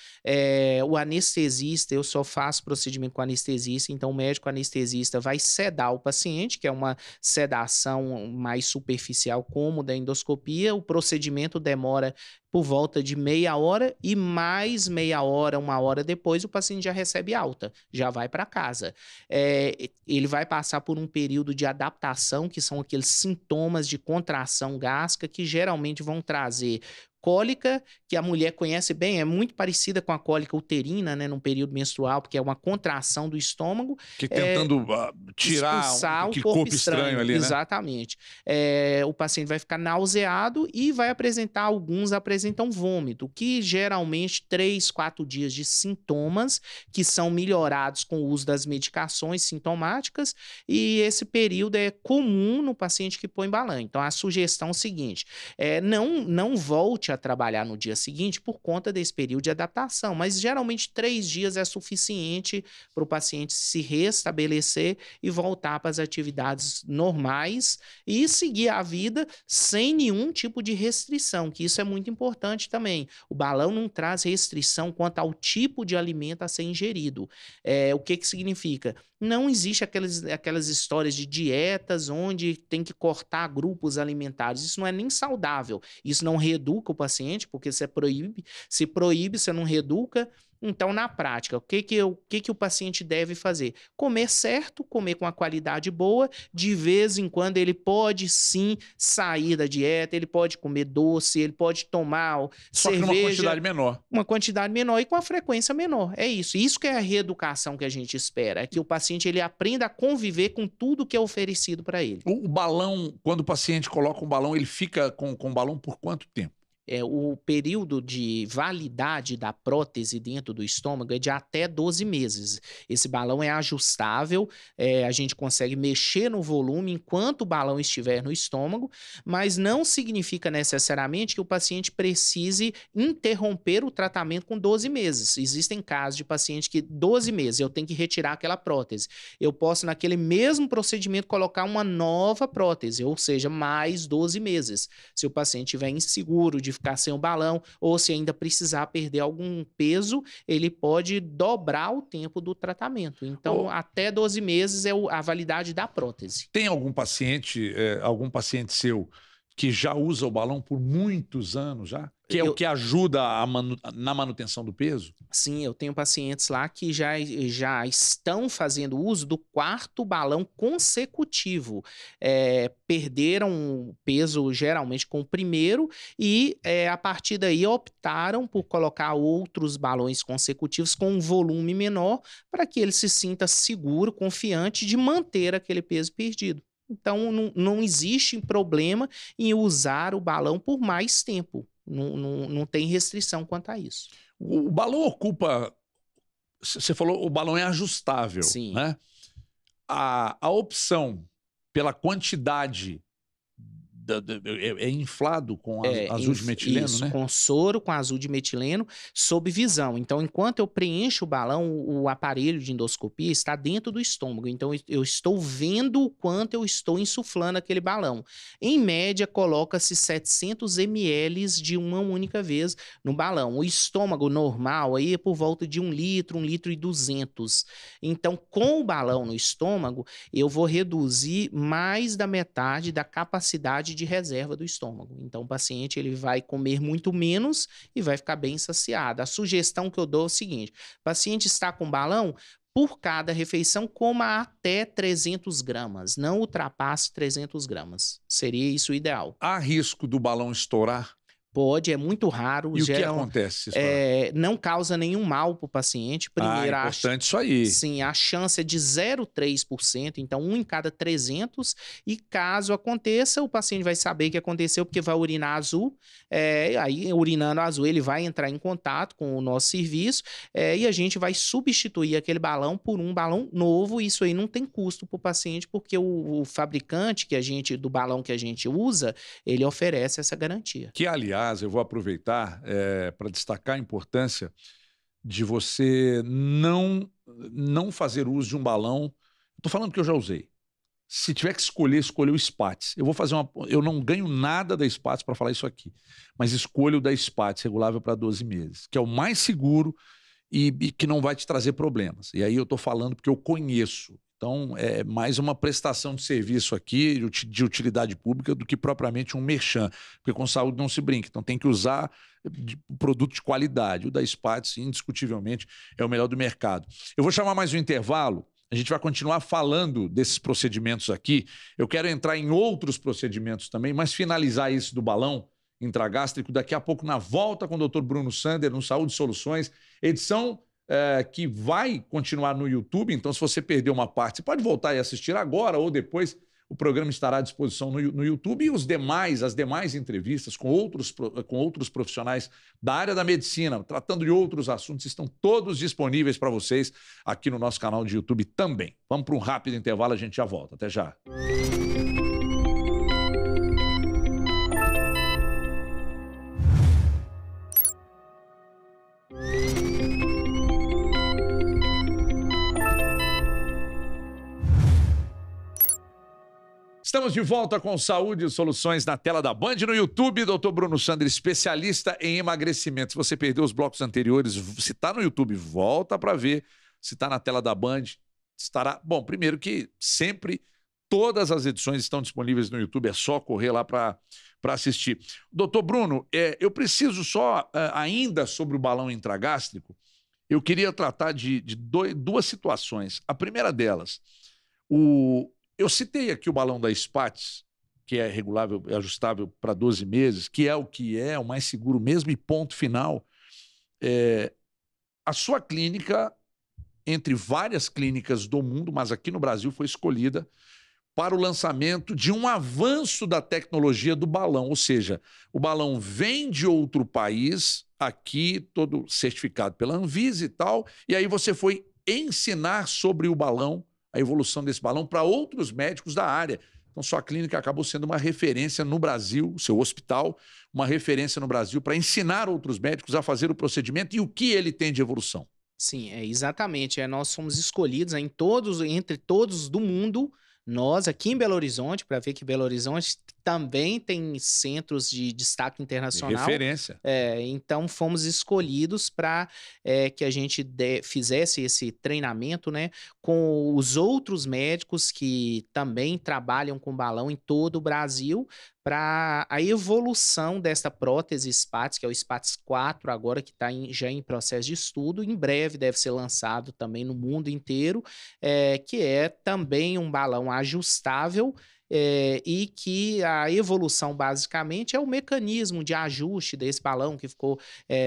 Speaker 2: O anestesista, eu só faço procedimento com anestesista, então o médico anestesista vai sedar o paciente, que é uma sedação mais superficial, como da endoscopia. O procedimento demora por volta de meia hora e mais meia hora, uma hora depois, o paciente já recebe alta, já vai para casa. Ele vai passar por um período de adaptação, que são aqueles sintomas de contração gástrica que geralmente vão trazer cólica, que a mulher conhece bem, é muito parecida com a cólica uterina, né, no período menstrual, porque é uma contração do estômago.
Speaker 1: Que tentando tirar
Speaker 2: expulsar
Speaker 1: aquele
Speaker 2: o corpo
Speaker 1: corpo estranho ali, né?
Speaker 2: Exatamente. O paciente vai ficar nauseado e vai apresentar, alguns apresentam vômito, que geralmente 3, 4 dias de sintomas que são melhorados com o uso das medicações sintomáticas, e esse período é comum no paciente que põe balão. Então, a sugestão é o seguinte, não volte a trabalhar no dia seguinte por conta desse período de adaptação, mas geralmente 3 dias é suficiente para o paciente se restabelecer e voltar para as atividades normais e seguir a vida sem nenhum tipo de restrição, que isso é muito importante também. O balão não traz restrição quanto ao tipo de alimento a ser ingerido. O que que significa? Não existe aquelas histórias de dietas onde tem que cortar grupos alimentares. Isso não é nem saudável. Isso não reeduca o paciente, porque você proíbe. Se proíbe, você não reeduca. Então, na prática, o que o paciente deve fazer? Comer certo, comer com a qualidade boa. De vez em quando, ele pode sim sair da dieta, ele pode comer doce, ele pode tomar
Speaker 1: Só que
Speaker 2: cerveja.
Speaker 1: numa quantidade menor.
Speaker 2: Uma quantidade menor e com a frequência menor. É isso. Isso que é a reeducação que a gente espera. É que o paciente ele aprenda a conviver com tudo que é oferecido para ele.
Speaker 1: O balão, quando o paciente coloca um balão, ele fica com o balão por quanto tempo?
Speaker 2: O período de validade da prótese dentro do estômago é de até 12 meses. Esse balão é ajustável, a gente consegue mexer no volume enquanto o balão estiver no estômago, mas não significa necessariamente que o paciente precise interromper o tratamento com 12 meses. Existem casos de paciente que 12 meses eu tenho que retirar aquela prótese. Eu posso, naquele mesmo procedimento, colocar uma nova prótese, ou seja, mais 12 meses. Se o paciente estiver inseguro de ficar sem o balão, ou se ainda precisar perder algum peso, ele pode dobrar o tempo do tratamento. Então, até 12 meses é a validade da prótese.
Speaker 1: Tem algum paciente seu que já usa o balão por muitos anos já? Que é o que ajuda na manutenção do peso?
Speaker 2: Sim, eu tenho pacientes lá que já estão fazendo uso do 4º balão consecutivo. Perderam peso geralmente com o primeiro e a partir daí optaram por colocar outros balões consecutivos com um volume menor para que ele se sinta seguro, confiante de manter aquele peso perdido. Então, não existe problema em usar o balão por mais tempo. Não tem restrição quanto a isso.
Speaker 1: O balão ocupa... Você falou, o balão é ajustável,
Speaker 2: Sim.
Speaker 1: né? A opção pela quantidade é inflado com azul de metileno,
Speaker 2: isso,
Speaker 1: né?
Speaker 2: com soro, com azul de metileno, sob visão. Então, enquanto eu preencho o balão, o aparelho de endoscopia está dentro do estômago. Então, eu estou vendo o quanto eu estou insuflando aquele balão. Em média, coloca-se 700 ml de uma única vez no balão. O estômago normal aí é por volta de 1 litro e 200. Então, com o balão no estômago, eu vou reduzir mais da metade da capacidade de reserva do estômago. Então, o paciente ele vai comer muito menos e vai ficar bem saciado. A sugestão que eu dou é o seguinte: o paciente está com balão, por cada refeição, coma até 300 gramas. Não ultrapasse 300 gramas. Seria isso o ideal.
Speaker 1: Há risco do balão estourar?
Speaker 2: Pode, é muito raro.
Speaker 1: E o que acontece se estourar?
Speaker 2: Não causa nenhum mal para o paciente. Primeiro,
Speaker 1: é importante isso aí.
Speaker 2: Sim, a chance é de 0,3%, então 1 em cada 300. E caso aconteça, o paciente vai saber que aconteceu porque vai urinar azul. Aí, urinando azul, ele vai entrar em contato com o nosso serviço e a gente vai substituir aquele balão por um balão novo. Isso aí não tem custo para o paciente, porque o fabricante do balão que a gente usa, ele oferece essa garantia.
Speaker 1: Que, aliás, eu vou aproveitar para destacar a importância de você não fazer uso de um balão. Estou falando que eu já usei. Se tiver que escolher o Spatz. Eu não ganho nada da Spatz para falar isso aqui, mas escolho o da Spatz, regulável para 12 meses, que é o mais seguro e que não vai te trazer problemas. E aí eu estou falando porque eu conheço. Então, é mais uma prestação de serviço aqui, de utilidade pública, do que propriamente um merchan, porque com saúde não se brinca. Então, tem que usar produto de qualidade. O da Spatz, indiscutivelmente, é o melhor do mercado. Eu vou chamar mais um intervalo. A gente vai continuar falando desses procedimentos aqui. Eu quero entrar em outros procedimentos também, mas finalizar esse do balão intragástrico daqui a pouco, na volta com o Dr. Bruno Sander, no Saúde Soluções, edição que vai continuar no YouTube. Então, se você perdeu uma parte, você pode voltar e assistir agora ou depois. O programa estará à disposição no YouTube, e as demais entrevistas com outros profissionais da área da medicina, tratando de outros assuntos, estão todos disponíveis para vocês aqui no nosso canal de YouTube também. Vamos para um rápido intervalo, a gente já volta. Até já. Estamos de volta com Saúde e Soluções na tela da Band, no YouTube. Dr. Bruno Sander, especialista em emagrecimento. Se você perdeu os blocos anteriores, se está no YouTube, volta para ver. Se está na tela da Band, estará... Bom, primeiro que sempre todas as edições estão disponíveis no YouTube, é só correr lá para assistir. Doutor Bruno, eu preciso só, ainda sobre o balão intragástrico, eu queria tratar de duas situações. A primeira delas, eu citei aqui o balão da Spatz, que é regulável e ajustável para 12 meses, que é o mais seguro mesmo, e ponto final. A sua clínica, entre várias clínicas do mundo, mas aqui no Brasil foi escolhida para o lançamento de um avanço da tecnologia do balão, ou seja, o balão vem de outro país, aqui todo certificado pela Anvisa e tal, e aí você foi ensinar sobre o balão, a evolução desse balão, para outros médicos da área. Então, sua clínica acabou sendo uma referência no Brasil, o seu hospital, uma referência no Brasil para ensinar outros médicos a fazer o procedimento e o que ele tem de evolução.
Speaker 2: Sim, exatamente. Nós fomos escolhidos entre todos do mundo. Nós, aqui em Belo Horizonte, para ver que Belo Horizonte também tem centros de destaque internacional.
Speaker 1: Referência.
Speaker 2: Então, fomos escolhidos para que a gente fizesse esse treinamento, né, com os outros médicos que também trabalham com balão em todo o Brasil, para a evolução dessa prótese Spatz, que é o Spatz 4 agora, que está já em processo de estudo. Em breve deve ser lançado também no mundo inteiro, que é também um balão ajustável, e que a evolução basicamente é o mecanismo de ajuste desse balão, que ficou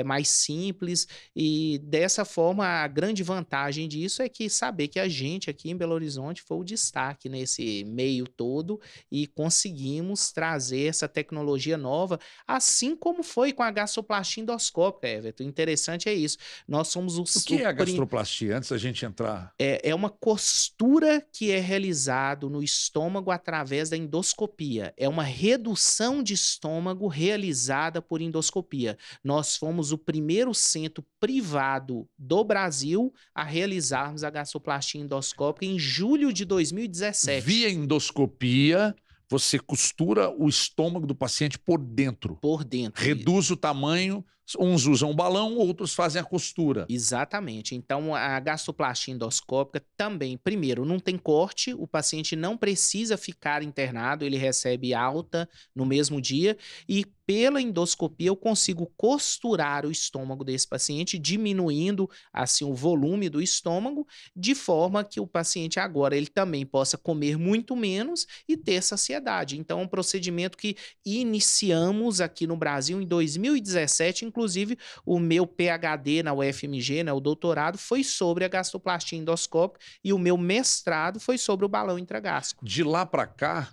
Speaker 2: mais simples, e dessa forma a grande vantagem disso é que saber que a gente aqui em Belo Horizonte foi o destaque nesse meio todo e conseguimos trazer essa tecnologia nova, assim como foi com a gastroplastia endoscópica, Everton. O interessante é isso. Nós somos
Speaker 1: O que é a gastroplastia, antes da gente entrar?
Speaker 2: É uma costura que é realizado no estômago através através da endoscopia. É uma redução de estômago realizada por endoscopia. Nós fomos o primeiro centro privado do Brasil a realizarmos a gastroplastia endoscópica em julho de 2017.
Speaker 1: Via endoscopia, você costura o estômago do paciente por dentro.
Speaker 2: Por dentro.
Speaker 1: Reduz o tamanho, uns usam balão, outros fazem a costura.
Speaker 2: Exatamente. Então, a gastroplastia endoscópica também, primeiro, não tem corte, o paciente não precisa ficar internado, ele recebe alta no mesmo dia, e pela endoscopia eu consigo costurar o estômago desse paciente, diminuindo assim o volume do estômago, de forma que o paciente agora ele também possa comer muito menos e ter saciedade. Então, é um procedimento que iniciamos aqui no Brasil em 2017, inclusive o meu PhD na UFMG, né, o doutorado, foi sobre a gastroplastia endoscópica e o meu mestrado foi sobre o balão intragástrico.
Speaker 1: De lá para cá,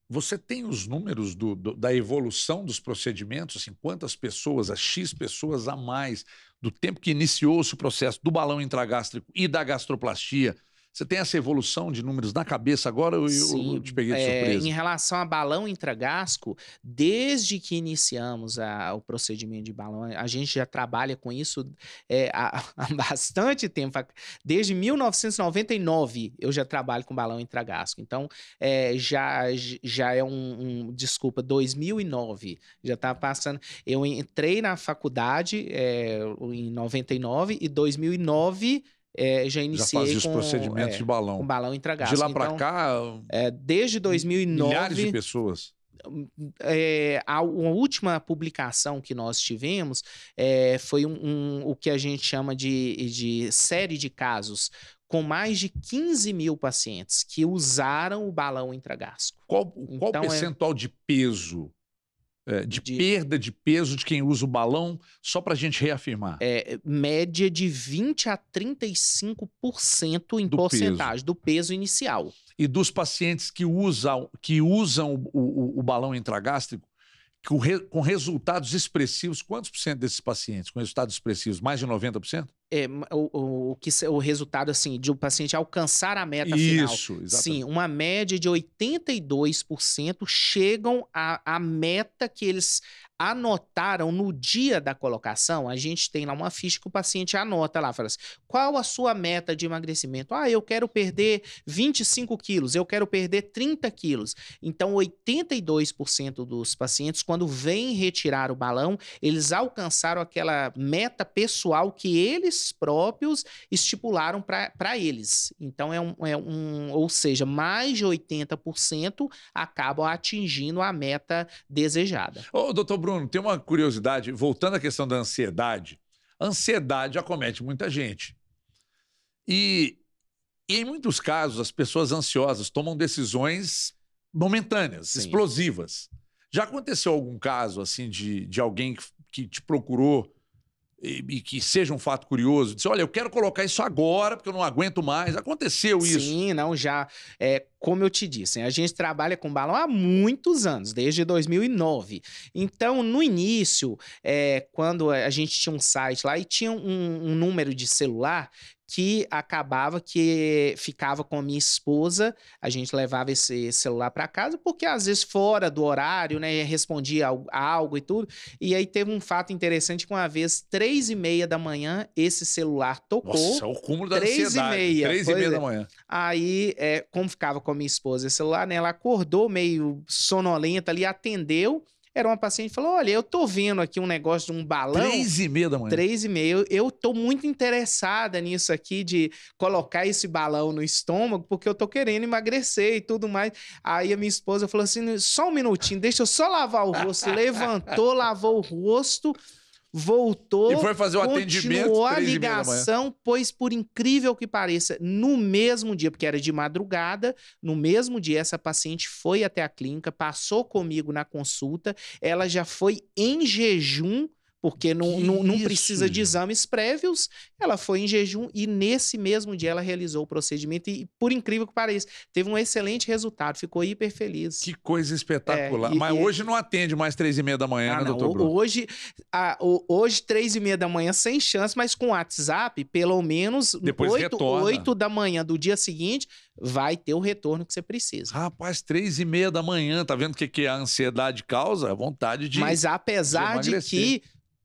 Speaker 1: você tem os números da evolução dos procedimentos? Assim, quantas pessoas, a X pessoas a mais, do tempo que iniciou-se o processo do balão intragástrico e da gastroplastia? Você tem essa evolução de números na cabeça agora ou eu te peguei de surpresa?
Speaker 2: Em relação a balão intragástrico, desde que iniciamos o procedimento de balão, a gente já trabalha com isso há bastante tempo. Desde 1999 eu já trabalho com balão intragástrico. Então, já é desculpa, 2009. Já estava passando. Eu entrei na faculdade em 99 e 2009... já iniciei
Speaker 1: já fazia os procedimentos de balão.
Speaker 2: Com balão intragástrico.
Speaker 1: De lá para cá,
Speaker 2: desde 2009...
Speaker 1: milhares de pessoas.
Speaker 2: A última publicação que nós tivemos foi o que a gente chama de série de casos, com mais de 15 mil pacientes que usaram o balão intragástrico.
Speaker 1: Qual percentual de peso? De perda de peso de quem usa o balão, só para a gente reafirmar.
Speaker 2: Média de 20% a 35% em porcentagem do peso inicial.
Speaker 1: E dos pacientes que usam o balão intragástrico, com resultados expressivos, quantos por cento desses pacientes com resultados expressivos? Mais de 90%?
Speaker 2: O resultado, assim, de o paciente alcançar a meta final.
Speaker 1: Isso, exatamente.
Speaker 2: Sim, uma média de 82% chegam à meta que eles anotaram no dia da colocação. A gente tem lá uma ficha que o paciente anota lá, fala assim, qual a sua meta de emagrecimento? Eu quero perder 25 quilos, eu quero perder 30 quilos. Então, 82% dos pacientes, quando vêm retirar o balão, eles alcançaram aquela meta pessoal que eles próprios estipularam para eles. Então, ou seja, mais de 80% acabam atingindo a meta desejada.
Speaker 1: Doutor Bruno, tem uma curiosidade, voltando à questão da ansiedade. A ansiedade acomete muita gente. E em muitos casos, as pessoas ansiosas tomam decisões momentâneas, sim, explosivas. Já aconteceu algum caso assim de alguém que te procurou e que seja um fato curioso, disse, olha, eu quero colocar isso agora porque eu não aguento mais. Aconteceu isso?
Speaker 2: Sim, não, já. Como eu te disse, a gente trabalha com balão há muitos anos, desde 2009. Então, no início, quando a gente tinha um site lá e tinha um número de celular que acabava que ficava com a minha esposa, a gente levava esse celular para casa, porque às vezes fora do horário, né, respondia algo e tudo, e aí teve um fato interessante que uma vez, 3h30 da manhã, esse celular tocou.
Speaker 1: Nossa, é o cúmulo da ansiedade. 3h30 da manhã.
Speaker 2: Aí, como ficava com a minha esposa esse celular, né, ela acordou meio sonolenta ali, atendeu. Era uma paciente que falou, olha, eu tô vendo aqui um negócio de um balão...
Speaker 1: 3h30 da manhã.
Speaker 2: 3h30. Eu tô muito interessada nisso aqui, de colocar esse balão no estômago, porque eu tô querendo emagrecer e tudo mais. Aí a minha esposa falou assim, só um minutinho, deixa eu só lavar o rosto. Levantou, lavou o rosto... Voltou,
Speaker 1: e foi fazer o atendimento,
Speaker 2: continuou a ligação, pois por incrível que pareça, no mesmo dia, porque era de madrugada, no mesmo dia essa paciente foi até a clínica, passou comigo na consulta, ela já foi em jejum, porque não precisa de exames prévios. Ela foi em jejum e nesse mesmo dia ela realizou o procedimento e, por incrível que pareça, teve um excelente resultado, ficou hiper feliz.
Speaker 1: Que coisa espetacular. Mas hoje não atende mais 3h30 da manhã, né, doutor Bruno?
Speaker 2: Hoje, 3h30 da manhã, sem chance, mas com o WhatsApp, pelo menos 8 da manhã do dia seguinte, vai ter o retorno que você precisa.
Speaker 1: Rapaz, 3h30 da manhã, tá vendo o que a ansiedade causa? A vontade de
Speaker 2: Mas apesar de que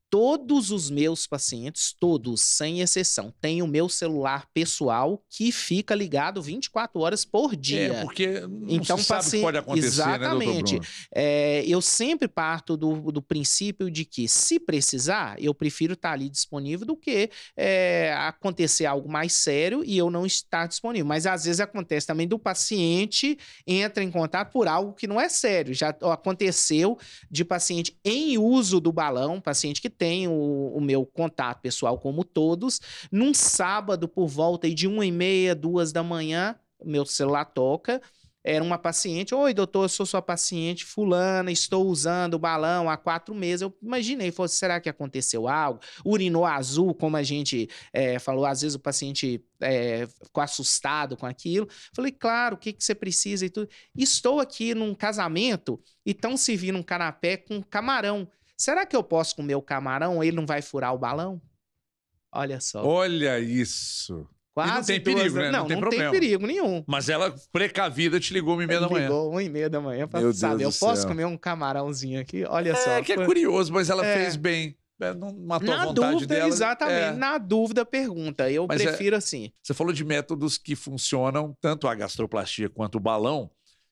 Speaker 2: todos os meus pacientes, todos, sem exceção, têm o meu celular pessoal que fica ligado 24 horas por dia.
Speaker 1: Porque não se sabe o que pode acontecer,
Speaker 2: exatamente,
Speaker 1: né, doutor Bruno?
Speaker 2: Eu sempre parto do princípio de que, se precisar, eu prefiro estar ali disponível do que acontecer algo mais sério e eu não estar disponível. Mas às vezes acontece também do paciente entra em contato por algo que não é sério. Já aconteceu de paciente em uso do balão, paciente que tem o meu contato pessoal, como todos, num sábado por volta de 1h30, 2 da manhã, meu celular toca, era uma paciente, oi doutor, eu sou sua paciente fulana, estou usando o balão há 4 meses, eu imaginei, será que aconteceu algo? Urinou azul, como a gente falou, às vezes o paciente ficou assustado com aquilo, falei, claro, o que você precisa e tudo, estou aqui num casamento e estão servindo um canapé com camarão, será que eu posso comer o camarão? Ele não vai furar o balão? Olha só.
Speaker 1: Olha isso.
Speaker 2: Quase
Speaker 1: e não tem perigo, né?
Speaker 2: Não tem perigo nenhum.
Speaker 1: Mas ela, precavida, te ligou 1h30 da manhã.
Speaker 2: Ligou 1h30 da manhã pra saber. Eu posso comer um camarãozinho aqui? Olha só.
Speaker 1: É curioso, mas ela fez bem. Não matou a vontade dela.
Speaker 2: Exatamente. Na dúvida, pergunta. Eu prefiro assim.
Speaker 1: Você falou de métodos que funcionam, tanto a gastroplastia quanto o balão,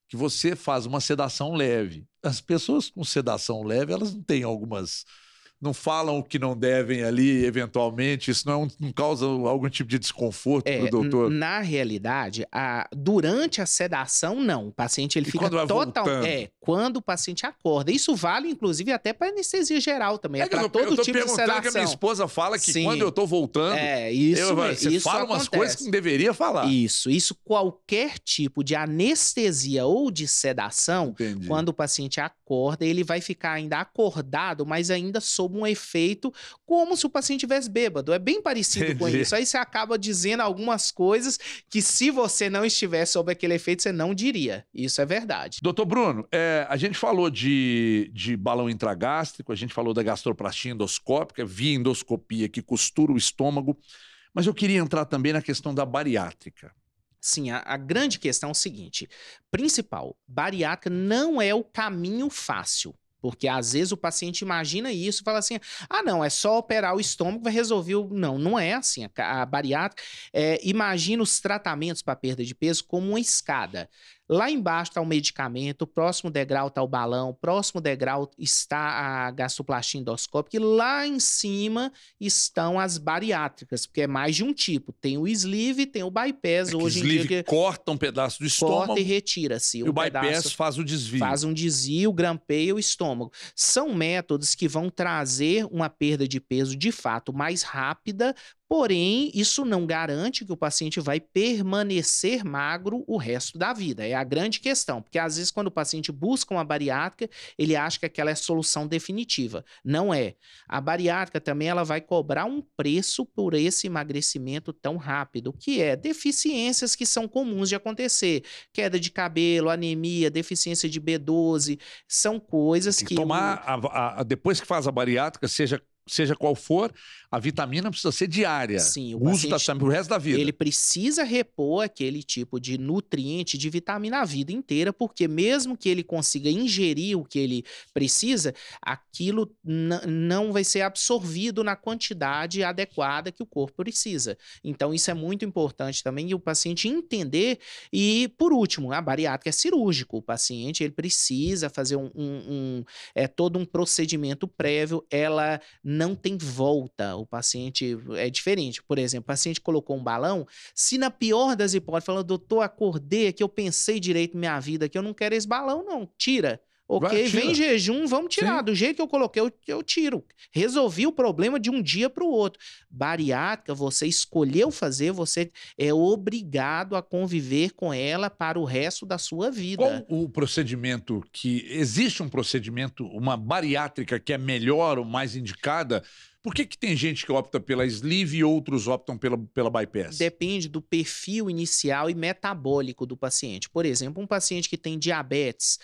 Speaker 1: que você faz uma sedação leve. As pessoas com sedação leve, elas não têm não falam o que não devem ali, eventualmente, isso não causa algum tipo de desconforto para o doutor?
Speaker 2: Na realidade, durante a sedação, não. O paciente ele fica quando o paciente acorda. Isso vale, inclusive, até para anestesia geral também. Para todo tipo de sedação.
Speaker 1: Que a minha esposa fala que
Speaker 2: Sim.
Speaker 1: Quando eu tô voltando, você fala umas coisas que não deveria falar.
Speaker 2: Isso. Qualquer tipo de anestesia ou de sedação, quando o paciente acorda, ele vai ficar ainda acordado, mas ainda sob um efeito como se o paciente estivesse bêbado. É bem parecido com isso. Aí você acaba dizendo algumas coisas que, se você não estivesse sob aquele efeito, você não diria. Isso é verdade.
Speaker 1: Doutor Bruno, a gente falou de balão intragástrico, a gente falou da gastroplastia endoscópica, via endoscopia que costura o estômago, mas eu queria entrar também na questão da bariátrica.
Speaker 2: Sim, a grande questão é o seguinte, principal, bariátrica não é o caminho fácil. Porque às vezes o paciente imagina isso e fala assim, não, é só operar o estômago, vai resolver o... Não é assim. A bariátrica, imagina os tratamentos para perda de peso como uma escada. Lá embaixo está o medicamento, o próximo degrau está o balão, o próximo degrau está a gastroplastia endoscópica e lá em cima estão as bariátricas, porque é mais de um tipo. Tem o sleeve e tem o bypass hoje em dia. Que
Speaker 1: corta um pedaço do estômago.
Speaker 2: Corta e retira-se.
Speaker 1: E o bypass faz o desvio.
Speaker 2: Faz um desvio, grampeia o estômago. São métodos que vão trazer uma perda de peso de fato mais rápida, porém, isso não garante que o paciente vai permanecer magro o resto da vida. É a grande questão, porque às vezes quando o paciente busca uma bariátrica, ele acha que aquela é a solução definitiva. Não é. A bariátrica também ela vai cobrar um preço por esse emagrecimento tão rápido, que é deficiências que são comuns de acontecer. Queda de cabelo, anemia, deficiência de B12, são coisas que...
Speaker 1: Depois que faz a bariátrica, seja qual for, a vitamina precisa ser diária.
Speaker 2: Sim,
Speaker 1: o uso da vitamina pro resto da vida.
Speaker 2: Ele precisa repor aquele tipo de nutriente, de vitamina a vida inteira, porque mesmo que ele consiga ingerir o que ele precisa, aquilo não vai ser absorvido na quantidade adequada que o corpo precisa. Então, isso é muito importante também, e o paciente entender. E, por último, a bariátrica é cirúrgico. O paciente ele precisa fazer todo um procedimento prévio, ela não tem volta. O paciente é diferente. Por exemplo, o paciente colocou um balão, se na pior das hipóteses, falando, doutor, acordei aqui, eu pensei direito na minha vida, que eu não quero esse balão, não, tira. Ok,
Speaker 1: Vai,
Speaker 2: vem
Speaker 1: tira.
Speaker 2: jejum, vamos tirar.
Speaker 1: Sim.
Speaker 2: Do jeito que eu coloquei, eu tiro. Resolvi o problema de um dia para o outro. Bariátrica, você escolheu fazer, você é obrigado a conviver com ela para o resto da sua vida.
Speaker 1: Qual o procedimento que... Existe um procedimento, uma bariátrica que é melhor ou mais indicada? Por que tem gente que opta pela sleeve e outros optam pela bypass?
Speaker 2: Depende do perfil inicial e metabólico do paciente. Por exemplo, um paciente que tem diabetes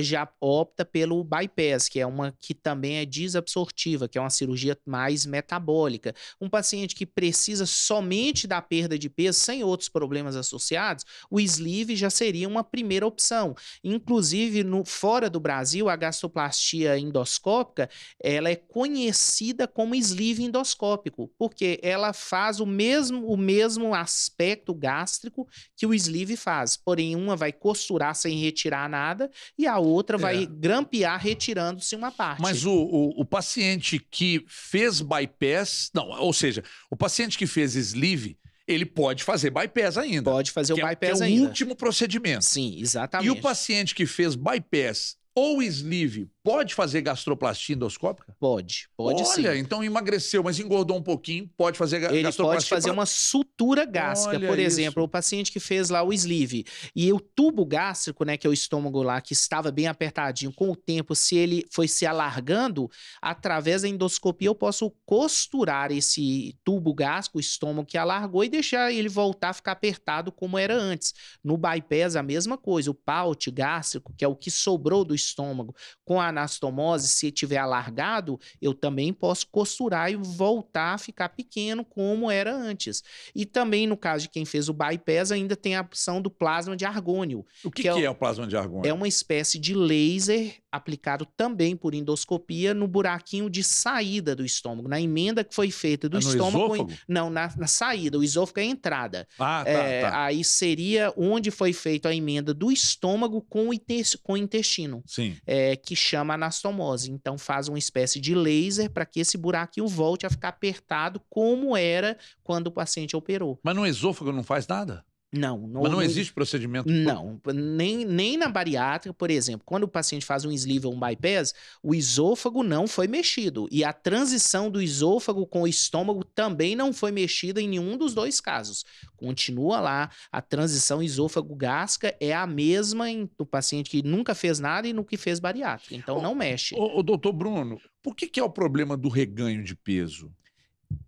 Speaker 2: já opta pelo bypass, que é uma que também é desabsortiva, que é uma cirurgia mais metabólica. Um paciente que precisa somente da perda de peso, sem outros problemas associados, o sleeve já seria uma primeira opção. Inclusive, fora do Brasil, a gastroplastia endoscópica, ela é conhecida como sleeve endoscópico, porque ela faz o mesmo aspecto gástrico que o sleeve faz, porém uma vai costurar sem retirar nada e a outra vai grampear retirando-se uma parte.
Speaker 1: Mas o paciente que fez bypass, não, ou seja, o paciente que fez sleeve, ele pode fazer bypass ainda.
Speaker 2: Pode fazer o bypass
Speaker 1: ainda.
Speaker 2: ainda.
Speaker 1: É o último procedimento.
Speaker 2: Sim, exatamente.
Speaker 1: E o paciente que fez bypass ou sleeve pode fazer gastroplastia endoscópica?
Speaker 2: Pode sim.
Speaker 1: Olha, então emagreceu, mas engordou um pouquinho, pode fazer
Speaker 2: Ele
Speaker 1: gastroplastia.
Speaker 2: pode fazer uma sutura gástrica.
Speaker 1: Olha
Speaker 2: Por exemplo,
Speaker 1: isso.
Speaker 2: o paciente que fez lá o sleeve e o tubo gástrico, né, que é o estômago lá, que estava bem apertadinho, com o tempo, se ele foi se alargando, através da endoscopia eu posso costurar esse tubo gástrico, o estômago que alargou, e deixar ele voltar a ficar apertado como era antes. No bypass, a mesma coisa. O paute gástrico, que é o que sobrou do estômago, com a anastomose, se tiver alargado, eu também posso costurar e voltar a ficar pequeno como era antes. E também, no caso de quem fez o bypass, ainda tem a opção do plasma de argônio.
Speaker 1: O que é o plasma de argônio?
Speaker 2: É uma espécie de laser aplicado também por endoscopia no buraquinho de saída do estômago, na emenda que foi feita do estômago.
Speaker 1: Esôfago?
Speaker 2: Não, na saída. O esôfago é a entrada.
Speaker 1: Ah, tá.
Speaker 2: Aí seria onde foi feita a emenda do estômago com o intestino.
Speaker 1: Sim.
Speaker 2: Que chama anastomose. Então faz uma espécie de laser para que esse buraquinho volte a ficar apertado como era quando o paciente operou.
Speaker 1: Mas no esôfago não faz nada?
Speaker 2: Não.
Speaker 1: Mas não existe procedimento?
Speaker 2: Não, nem na bariátrica, por exemplo, quando o paciente faz um sleeve ou um bypass, o esôfago não foi mexido. E a transição do esôfago com o estômago também não foi mexida em nenhum dos dois casos. Continua lá, a transição esôfago-gástrica é a mesma do paciente que nunca fez nada e no que fez bariátrica. Então não mexe.
Speaker 1: Ô, doutor Bruno, por que é o problema do reganho de peso?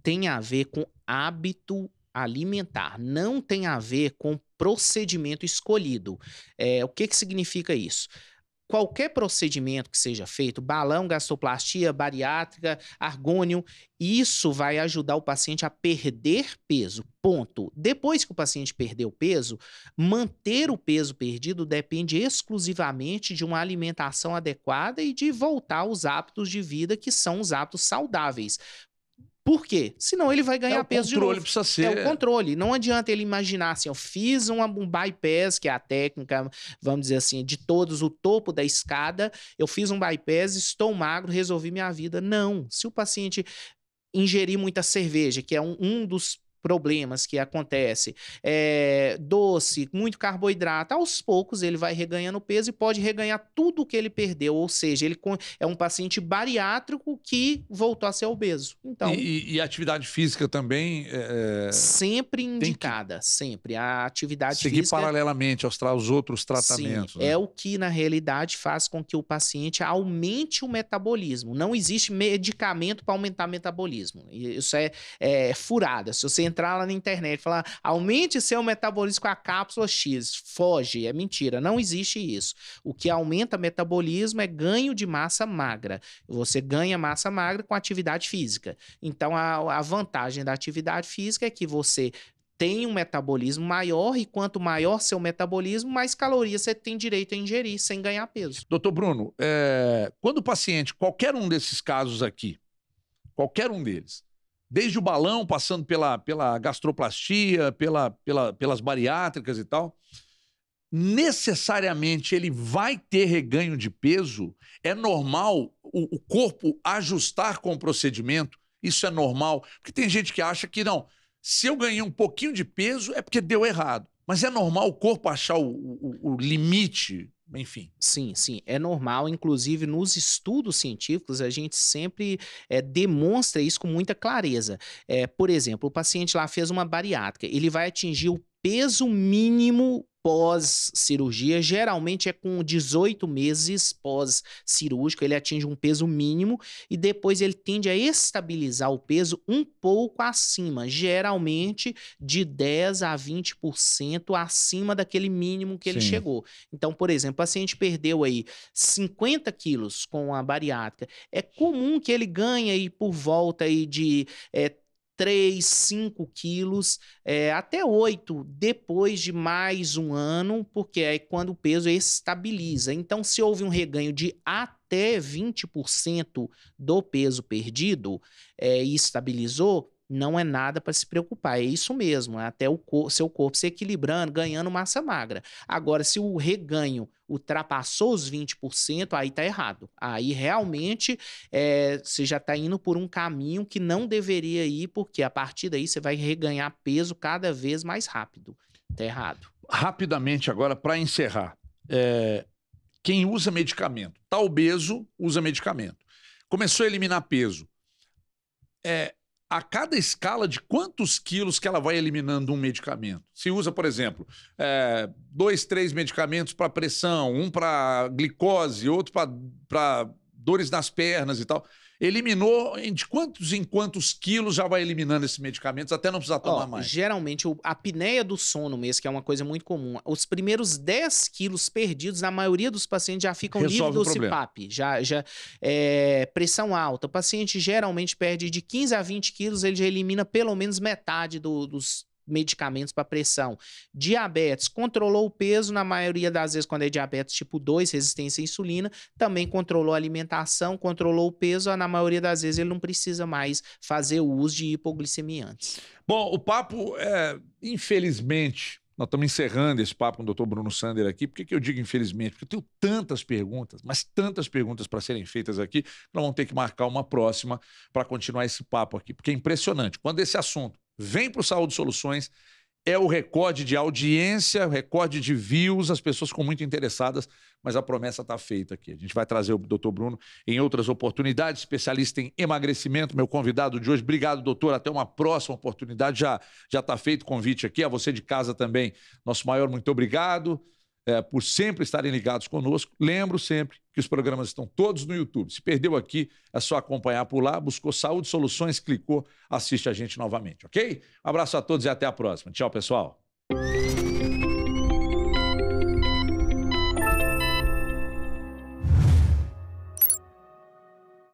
Speaker 2: Tem a ver com hábito alimentar, não tem a ver com procedimento escolhido. O que significa isso? Qualquer procedimento que seja feito, balão, gastroplastia, bariátrica, argônio, isso vai ajudar o paciente a perder peso, ponto. Depois que o paciente perdeu peso, manter o peso perdido depende exclusivamente de uma alimentação adequada e de voltar aos hábitos de vida que são os hábitos saudáveis. Por quê? Senão ele vai ganhar peso de novo.
Speaker 1: O controle precisa ser...
Speaker 2: É o controle. Não adianta ele imaginar assim, eu fiz um bypass, que é a técnica, vamos dizer assim, de todos, o topo da escada, eu fiz um bypass, estou magro, resolvi minha vida. Não. Se o paciente ingerir muita cerveja, que é um dos problemas que acontece, doce, muito carboidrato, aos poucos ele vai reganhando peso e pode reganhar tudo o que ele perdeu, ou seja, ele é um paciente bariátrico que voltou a ser obeso. Então,
Speaker 1: e a atividade física também...
Speaker 2: sempre indicada, sempre. A atividade física...
Speaker 1: Seguir paralelamente aos outros tratamentos.
Speaker 2: Sim,
Speaker 1: né?
Speaker 2: é o que, na realidade, faz com que o paciente aumente o metabolismo. Não existe medicamento para aumentar o metabolismo. Isso é furada. Se você entrar lá na internet e falar, aumente seu metabolismo com a cápsula X, foge, é mentira, não existe isso. O que aumenta o metabolismo é ganho de massa magra. Você ganha massa magra com atividade física. Então, a vantagem da atividade física é que você tem um metabolismo maior e quanto maior seu metabolismo, mais calorias você tem direito a ingerir sem ganhar peso.
Speaker 1: Doutor Bruno, quando o paciente, qualquer um desses casos aqui, qualquer um deles, desde o balão, passando pela gastroplastia, pelas bariátricas e tal, necessariamente ele vai ter reganho de peso? É normal o corpo ajustar com o procedimento? Isso é normal? Porque tem gente que acha que não, se eu ganhei um pouquinho de peso é porque deu errado. Mas é normal o corpo achar o limite, enfim.
Speaker 2: Sim, sim, é normal. Inclusive, nos estudos científicos, a gente sempre demonstra isso com muita clareza. Por exemplo, o paciente lá fez uma bariátrica, ele vai atingir o peso mínimo pós-cirurgia, geralmente é com 18 meses pós-cirúrgico, ele atinge um peso mínimo e depois ele tende a estabilizar o peso um pouco acima, geralmente de 10 a 20% acima daquele mínimo que ele
Speaker 1: Sim.
Speaker 2: chegou. Então, por exemplo, o paciente perdeu aí 50 quilos com a bariátrica, é comum que ele ganhe aí por volta aí de 3, 5 quilos, até 8, depois de mais um ano, porque é quando o peso estabiliza. Então, se houve um reganho de até 20% do peso perdido e estabilizou, não é nada para se preocupar, é isso mesmo, é até o seu corpo se equilibrando, ganhando massa magra. Agora, se o reganho ultrapassou os 20%, aí tá errado. Aí realmente você já tá indo por um caminho que não deveria ir, porque a partir daí você vai reganhar peso cada vez mais rápido. Tá errado.
Speaker 1: Rapidamente agora, para encerrar. Quem usa medicamento, tá obeso, usa medicamento. Começou a eliminar peso. A cada escala de quantos quilos que ela vai eliminando um medicamento. Se usa, por exemplo, 2, 3 medicamentos para pressão, um para glicose, outro para dores nas pernas e tal. Eliminou de quantos em quantos quilos já vai eliminando esses medicamentos até não precisar tomar mais?
Speaker 2: Geralmente, a apneia do sono mesmo, que é uma coisa muito comum, os primeiros 10 quilos perdidos, na maioria dos pacientes já ficam livres do CPAP. Pressão alta. O paciente geralmente perde de 15 a 20 quilos, ele já elimina pelo menos metade dos medicamentos para pressão. Diabetes, controlou o peso, na maioria das vezes, quando é diabetes tipo 2, resistência à insulina, também controlou a alimentação, controlou o peso, na maioria das vezes ele não precisa mais fazer o uso de hipoglicemia antes.
Speaker 1: Bom, o papo infelizmente, nós estamos encerrando esse papo com o Dr. Bruno Sander aqui. Por que eu digo infelizmente? Porque eu tenho tantas perguntas, mas tantas perguntas para serem feitas aqui, que nós vamos ter que marcar uma próxima para continuar esse papo aqui, porque é impressionante. Quando esse assunto vem para o Saúde Soluções, é o recorde de audiência, o recorde de views, as pessoas ficam muito interessadas, mas a promessa está feita aqui. A gente vai trazer o Dr. Bruno em outras oportunidades, especialista em emagrecimento, meu convidado de hoje. Obrigado, doutor, até uma próxima oportunidade. Já está feito o convite aqui, a você de casa também, nosso maior muito obrigado por sempre estarem ligados conosco. Lembro sempre que os programas estão todos no YouTube. Se perdeu aqui, é só acompanhar por lá, buscou Saúde Soluções, clicou, assiste a gente novamente, ok? Um abraço a todos e até a próxima. Tchau, pessoal.